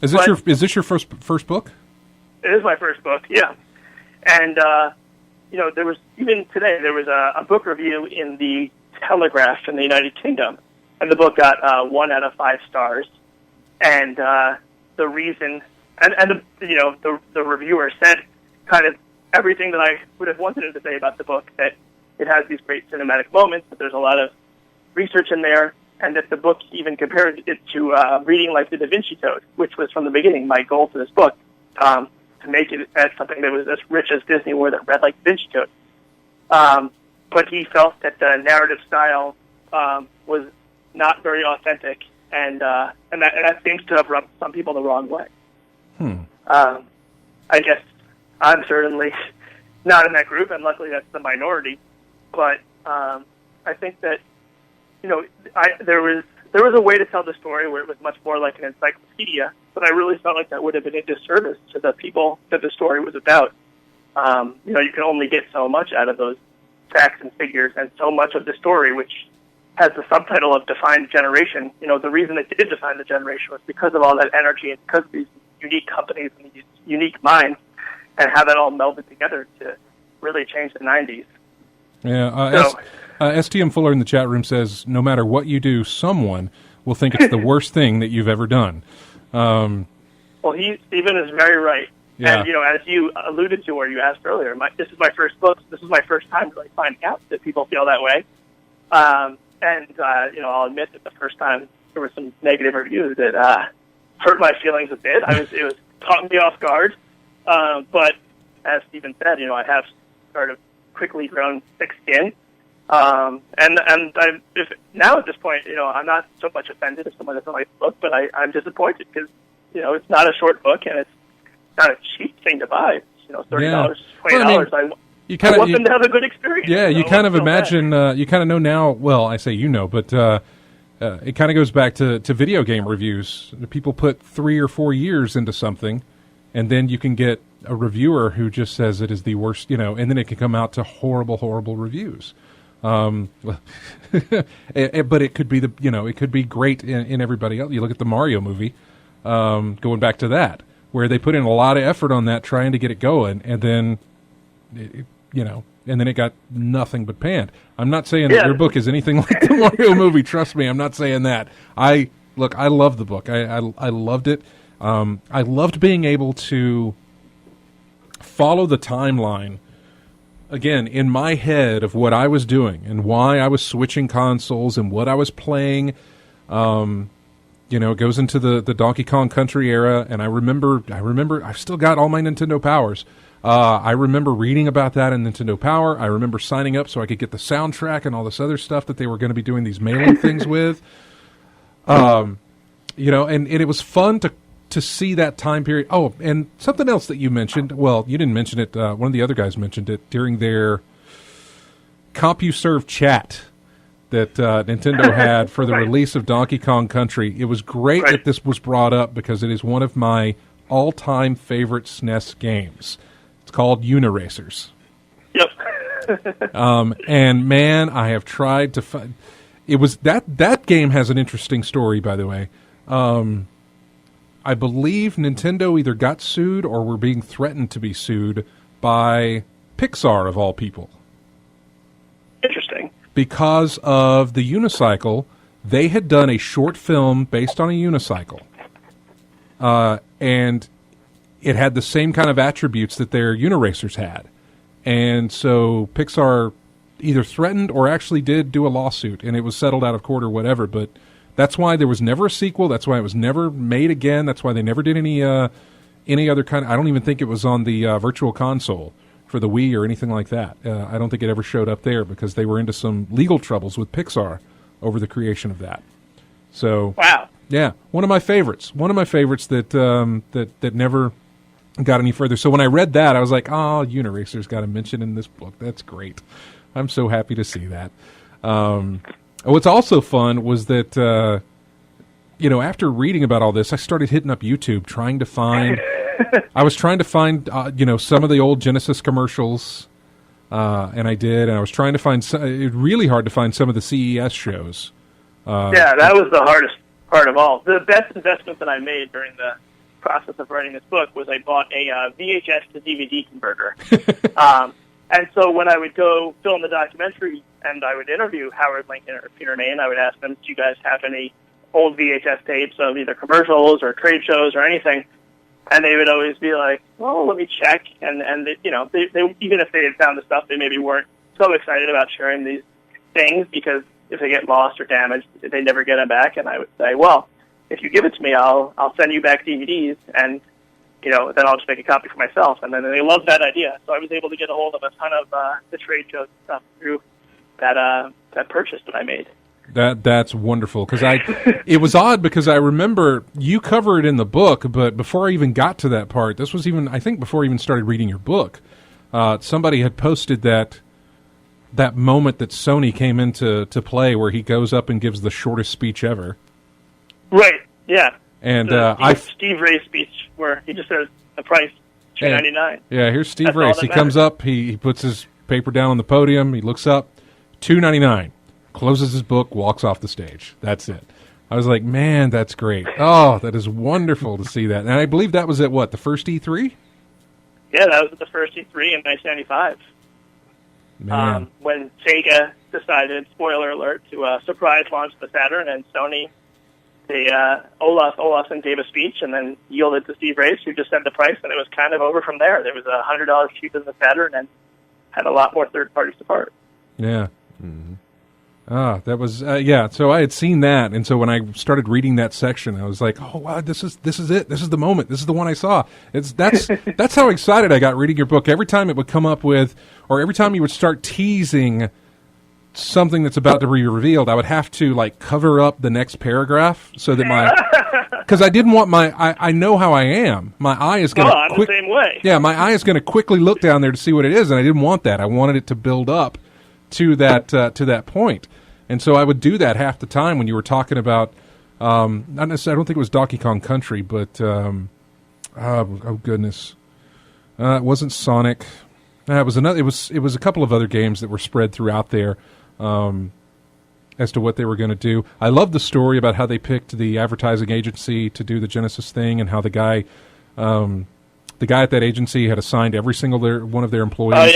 Is this your first book?
It is my first book, yeah. And there was, even today, there was a book review in the Telegraph in the United Kingdom, and the book got 1 out of 5 stars. And the reason, the reviewer said kind of everything that I would have wanted him to say about the book, that it has these great cinematic moments, that there's a lot of research in there, and that the book even compared it to reading like the Da Vinci Code, which was from the beginning my goal for this book, to make it as something that was as rich as Disney or that read like Da Vinci Code. But he felt that the narrative style was not very authentic, and that seems to have rubbed some people the wrong way. I guess I'm certainly not in that group, and luckily that's the minority. But I think that there was a way to tell the story where it was much more like an encyclopedia, but I really felt like that would have been a disservice to the people that the story was about. You can only get so much out of those facts and figures, and so much of the story, which has the subtitle of Defined Generation. The reason it did define the generation was because of all that energy and because of these unique companies and these unique minds, and how that all melded together to really change the 90s.
Yeah, STM Fuller in the chat room says, no matter what you do, someone will think it's the worst thing that you've ever done.
Well, Stephen is very right.
Yeah.
And, as you alluded to or you asked earlier, this is my first book. This is my first time really finding out that people feel that way. I'll admit that the first time there were some negative reviews that hurt my feelings a bit. It was caught me off guard. But as Stephen said, I have sort of quickly grown thick skin. And if now at this point, I'm not so much offended if someone doesn't like the book, but I'm disappointed because, it's not a short book and it's not a cheap thing to buy. $30, $20.
Well,
I want them to have a good experience.
Yeah, you kind of imagine, you kind of know now, well, I say but it kind of goes back to video game reviews. People put 3 or 4 years into something, and then you can get a reviewer who just says it is the worst, and then it can come out to horrible, horrible reviews. But it could be it could be great in everybody else. You look at the Mario movie, going back to that, where they put in a lot of effort on that, trying to get it going, and then, and then it got nothing but panned. I'm not saying that your book is anything like the Mario movie. Trust me, I'm not saying that. I love the book. I loved it. I loved being able to follow the timeline, again, in my head of what I was doing and why I was switching consoles and what I was playing. It goes into the Donkey Kong Country era, and I remember I've still got all my Nintendo Powers. I remember reading about that in Nintendo Power. I remember signing up so I could get the soundtrack and all this other stuff that they were going to be doing these mailing things with. And it was fun to see that time period. Oh, and something else that you mentioned. Well, you didn't mention it. One of the other guys mentioned it during their CompuServe chat that Nintendo had for the release of Donkey Kong Country. It was great that this was brought up because it is one of my all-time favorite SNES games. It's called Uniracers.
Yep.
And man, I have tried to find. It was that game has an interesting story, by the way. I believe Nintendo either got sued or were being threatened to be sued by Pixar, of all people.
Interesting.
Because of the unicycle, they had done a short film based on a unicycle. And it had the same kind of attributes that their Uniracers had. And so Pixar either threatened or actually did do a lawsuit, and it was settled out of court or whatever, but that's why there was never a sequel. That's why it was never made again. That's why they never did any other kind of... I don't even think it was on the Virtual Console for the Wii or anything like that. I don't think it ever showed up there because they were into some legal troubles with Pixar over the creation of that. So,
wow.
Yeah, one of my favorites. One of my favorites that never got any further. So when I read that, I was like, oh, Uniracer's got a mention in this book. That's great. I'm so happy to see that. What's also fun was that, after reading about all this, I started hitting up YouTube trying to find... I was trying to find, some of the old Genesis commercials, and I did, and I was trying to find... It's really hard to find some of the CES shows.
That was the hardest part of all. The best investment that I made during the process of writing this book was I bought a VHS to DVD converter. And so when I would go film the documentary and I would interview Howard Lincoln or Peter Main, I would ask them, do you guys have any old VHS tapes of either commercials or trade shows or anything? And they would always be like, well, let me check. And they, they even if they had found the stuff, they maybe weren't so excited about sharing these things because if they get lost or damaged, they never get them back. And I would say, well, if you give it to me, I'll send you back DVDs, and then I'll just make a copy for myself. And then they loved that idea. So I was able to get a hold of a ton of the trade show stuff through that purchase that I made.
That's wonderful, because it was odd because I remember you cover it in the book, but before I even got to that part, this was even, I think, before I even started reading your book, somebody had posted that moment that Sony came into play where he goes up and gives the shortest speech ever.
Right. Yeah.
And
Steve Ray's speech where he just says the price $2.99.
Yeah. Here's Steve Ray. He comes up. He puts his paper down on the podium. He looks up. $2.99. Closes his book, walks off the stage. That's it. I was like, man, that's great. Oh, that is wonderful to see that. And I believe that was at what, the first E3?
Yeah, that was at the first E3 in 1995.
Man.
When Sega decided, spoiler alert, to surprise launch the Saturn, and Sony, Olafson gave a speech and then yielded to Steve Race, who just said the price, and it was kind of over from there. There was $100 cheaper than the Saturn and had a lot more third-party support.
Yeah. Mm-hmm. That was yeah. So I had seen that, and so when I started reading that section, I was like, "Oh wow, this is it. This is the moment. This is the one I saw." That's how excited I got reading your book. Every time it would come up with, or every time you would start teasing something that's about to be revealed, I would have to like cover up the next paragraph so that because I didn't want I know how I am. My eye is going to
I'm the same way.
Yeah, my eye is going to quickly look down there to see what it is, and I didn't want that. I wanted it to build up to that point. And so I would do that half the time when you were talking about, not necessarily, I don't think it was Donkey Kong Country, but, oh goodness. It wasn't Sonic. It was another, it was a couple of other games that were spread throughout there, as to what they were going to do. I love the story about how they picked the advertising agency to do the Genesis thing, and how the guy at that agency had assigned every single one of their employees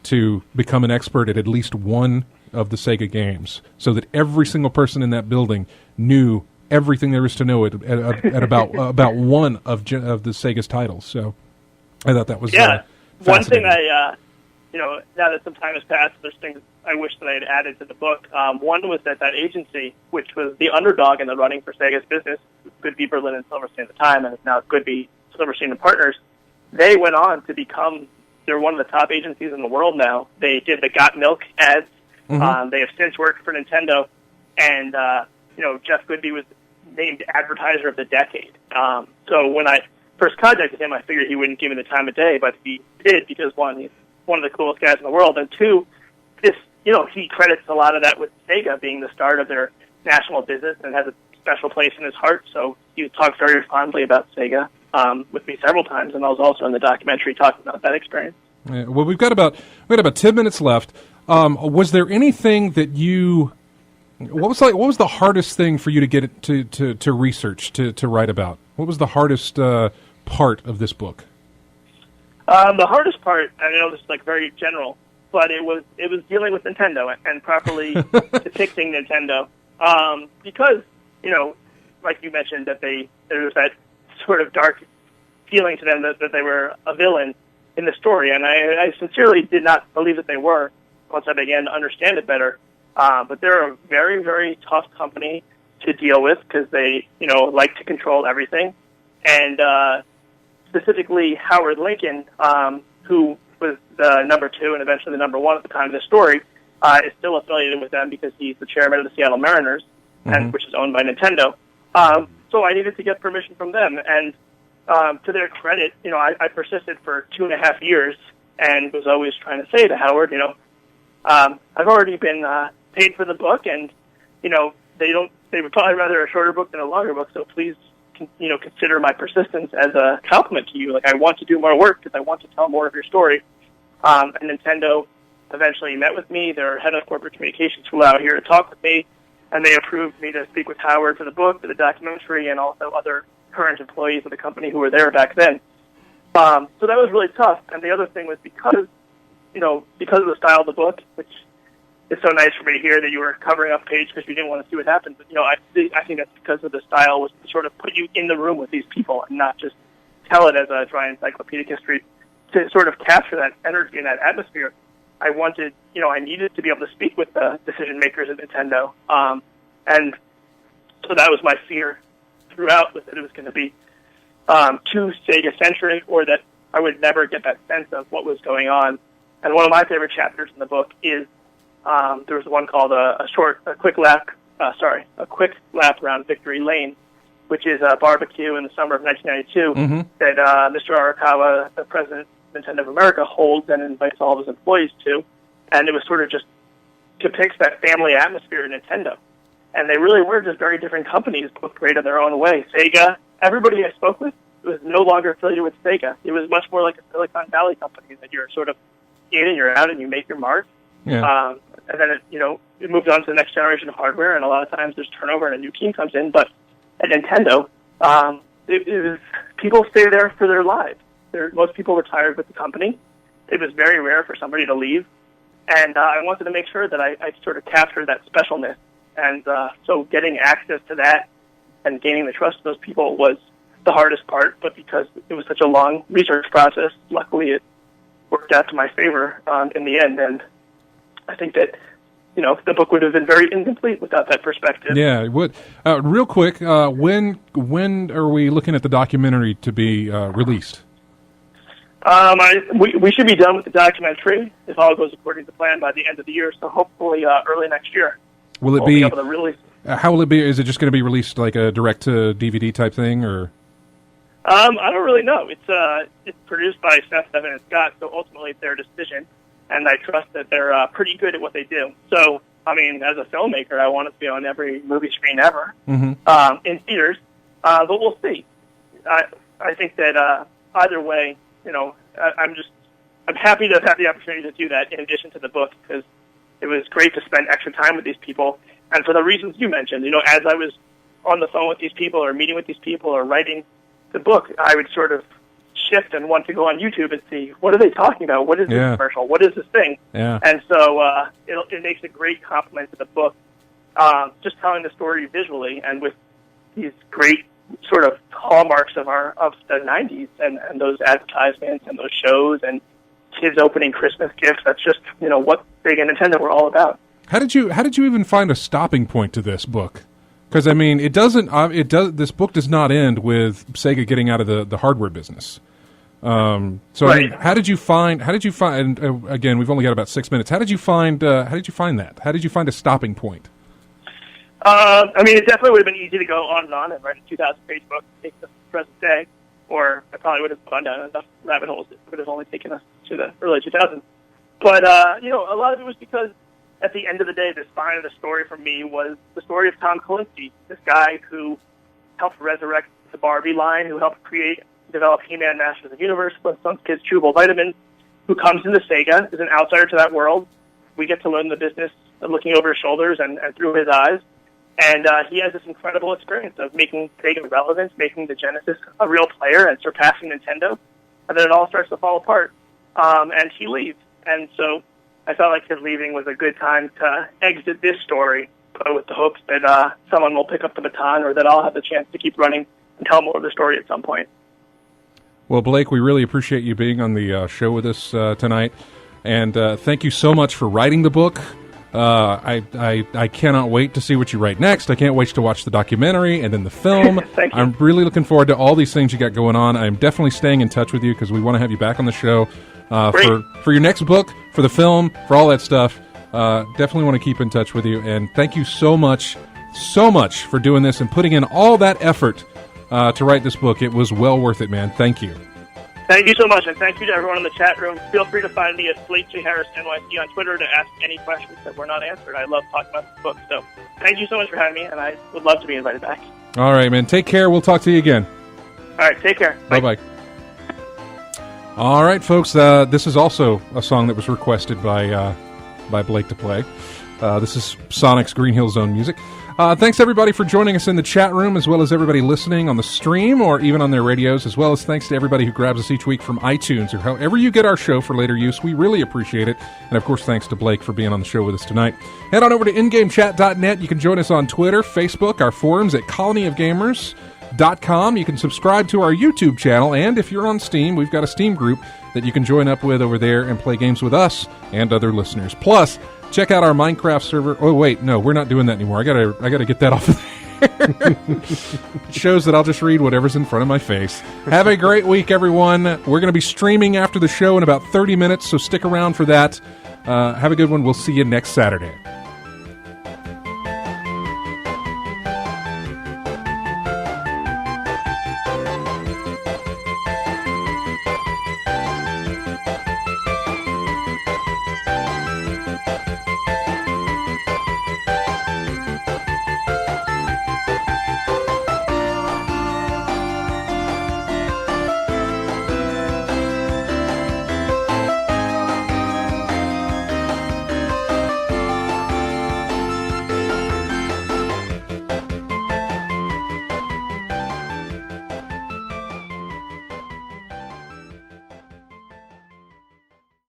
to become an expert at least one of the Sega games, so that every single person in that building knew everything there is to know at about one of the Sega's titles. So I thought that was
one thing I now that some time has passed, there's things I wish that I had added to the book. One was that Agency, which was the underdog in the running for Sega's business, Goodby, Berlin, and Silverstein at the time, and it's now Goodby, Silverstein, and Partners, they went on to become, they're one of the top agencies in the world now. They did the Got Milk ads. Mm-hmm. They have since worked for Nintendo, and Jeff Goodby was named Advertiser of the Decade. So when I first contacted him, I figured he wouldn't give me the time of day, but he did, because one, he's one of the coolest guys in the world, and two, he credits a lot of that with Sega being the start of their national business and has a special place in his heart. So he talked very fondly about Sega with me several times, and I was also in the documentary talking about that experience.
Yeah, well, we got about 10 minutes left. Was there anything that what was the hardest thing for you to get it to research, to write about? What was the hardest part of this book?
The hardest part, I know this is very general, but it was dealing with Nintendo and properly depicting Nintendo. Because, like you mentioned, that there was that sort of dark feeling to them that they were a villain in the story, and I sincerely did not believe that they were once I began to understand it better. But they're a very, very tough company to deal with because they, like to control everything. And specifically Howard Lincoln, who was the number 2 and eventually the number 1 at the time of the story, is still affiliated with them because he's the chairman of the Seattle Mariners, and which is owned by Nintendo. So I needed to get permission from them. And to their credit, I persisted for 2.5 years and was always trying to say to Howard, I've already been paid for the book, and they would probably rather a shorter book than a longer book. So please, consider my persistence as a compliment to you. I want to do more work because I want to tell more of your story. And Nintendo eventually met with me. Their head of corporate communications flew out here to talk with me, and they approved me to speak with Howard for the book, for the documentary, and also other current employees of the company who were there back then. So that was really tough. And the other thing was because of the style of the book, which is so nice for me to hear that you were covering up a page because you didn't want to see what happened. But, I think that's because of the style was to sort of put you in the room with these people and not just tell it as a dry encyclopedic history, to sort of capture that energy and that atmosphere. I wanted, I needed to be able to speak with the decision makers at Nintendo. And so that was my fear throughout, was that it was going to be too Sega-centric, or that I would never get that sense of what was going on. And one of my favorite chapters in the book is there was one called a quick lap around Victory Lane, which is a barbecue in the summer of 1992 that Mr. Arakawa, the president of Nintendo of America, holds and invites all of his employees to. And it was sort of just depicts that family atmosphere at Nintendo. And they really were just very different companies, both great in their own way. Sega, everybody I spoke with was no longer affiliated with Sega. It was much more like a Silicon Valley company that you're sort of in and you're out and you make your mark.
Yeah.
And then it moved on to the next generation of hardware, and a lot of times there's turnover and a new team comes in. But at Nintendo, it was people stay there for their lives. Most people retired with the company. It was very rare for somebody to leave, and I wanted to make sure that I sort of captured that specialness. And so getting access to that and gaining the trust of those people was the hardest part, but because it was such a long research process, luckily it worked out to my favor in the end. And I think that, the book would have been very incomplete without that perspective.
Yeah, it would. Real quick, when are we looking at the documentary to be released?
We should be done with the documentary, if all goes according to plan, by the end of the year, so hopefully early next year.
Will it
we'll be able to release.
How will it be? Is it just going to be released like a direct-to-DVD type thing, or?
I don't really know. It's produced by Seth, Evan, and Scott, so ultimately it's their decision, and I trust that they're pretty good at what they do. So, I mean, as a filmmaker, I want it to be on every movie screen ever in theaters, but we'll see. I think that either way, I'm happy to have had the opportunity to do that in addition to the book, because it was great to spend extra time with these people, and for the reasons you mentioned. As I was on the phone with these people or meeting with these people or writing the book, I would sort of shift and want to go on YouTube and see, what are they talking about? What is this commercial? What is this thing?
Yeah.
And so it makes a great compliment to the book, just telling the story visually and with these great sort of hallmarks of the 90s and those advertisements and those shows and kids opening Christmas gifts. That's just, what Sega and Nintendo were all about. How did you
even find a stopping point to this book? Because I mean, this book does not end with Sega getting out of the hardware business. Right. I mean, how did you find? And again, we've only got about 6 minutes. How did you find that? How did you find a stopping point?
I mean, it definitely would have been easy to go on and write a 2,000-page book to take the present day, or I probably would have gone down enough rabbit holes that would have only taken us to the early 2000s. But a lot of it was because at the end of the day, the spine of the story for me was the story of Tom Kalinske, this guy who helped resurrect the Barbie line, who helped develop He-Man Masters of the Universe, Flintstones Kids Chewable Vitamins, who comes into Sega, is an outsider to that world. We get to learn the business looking over his shoulders and through his eyes. And he has this incredible experience of making Sega relevant, making the Genesis a real player, and surpassing Nintendo. And then it all starts to fall apart, and he leaves. And so I felt like his leaving was a good time to exit this story, but with the hopes that someone will pick up the baton, or that I'll have the chance to keep running and tell more of the story at some point.
Well, Blake, we really appreciate you being on the show with us tonight, and thank you so much for writing the book. I cannot wait to see what you write next. I can't wait to watch the documentary and then the film.
Thank you.
I'm really looking forward to all these things you got going on. I'm definitely staying in touch with you because we want to have you back on the show for your next book, for the film, for all that stuff. Definitely want to keep in touch with you. And thank you so much for doing this and putting in all that effort to write this book. It was well worth it, man. Thank you.
Thank you so much, and thank you to everyone in the chat room. Feel free to find me at Blake J. Harris NYC on Twitter to ask any questions that were not answered. I love talking about this book, so thank you so much for having me, and I would love to be invited back.
All right, man. Take care. We'll talk to you again.
All right, take care.
Bye-bye. All right, folks. This is also a song that was requested by Blake to play. This is Sonic's Green Hill Zone music. Thanks, everybody, for joining us in the chat room, as well as everybody listening on the stream or even on their radios, as well as thanks to everybody who grabs us each week from iTunes or however you get our show for later use. We really appreciate it. And, of course, thanks to Blake for being on the show with us tonight. Head on over to ingamechat.net. You can join us on Twitter, Facebook, our forums at Colony of Gamers. gameswithus.com. You can subscribe to our YouTube channel, and if you're on Steam, we've got a Steam group that you can join up with over there and play games with us and other listeners. Plus, check out our Minecraft server. Oh, wait, no, we're not doing that anymore. I gotta get that off of there. It shows that I'll just read whatever's in front of my face. Have a great week, everyone. We're going to be streaming after the show in about 30 minutes, so stick around for that. Have a good one. We'll see you next Saturday.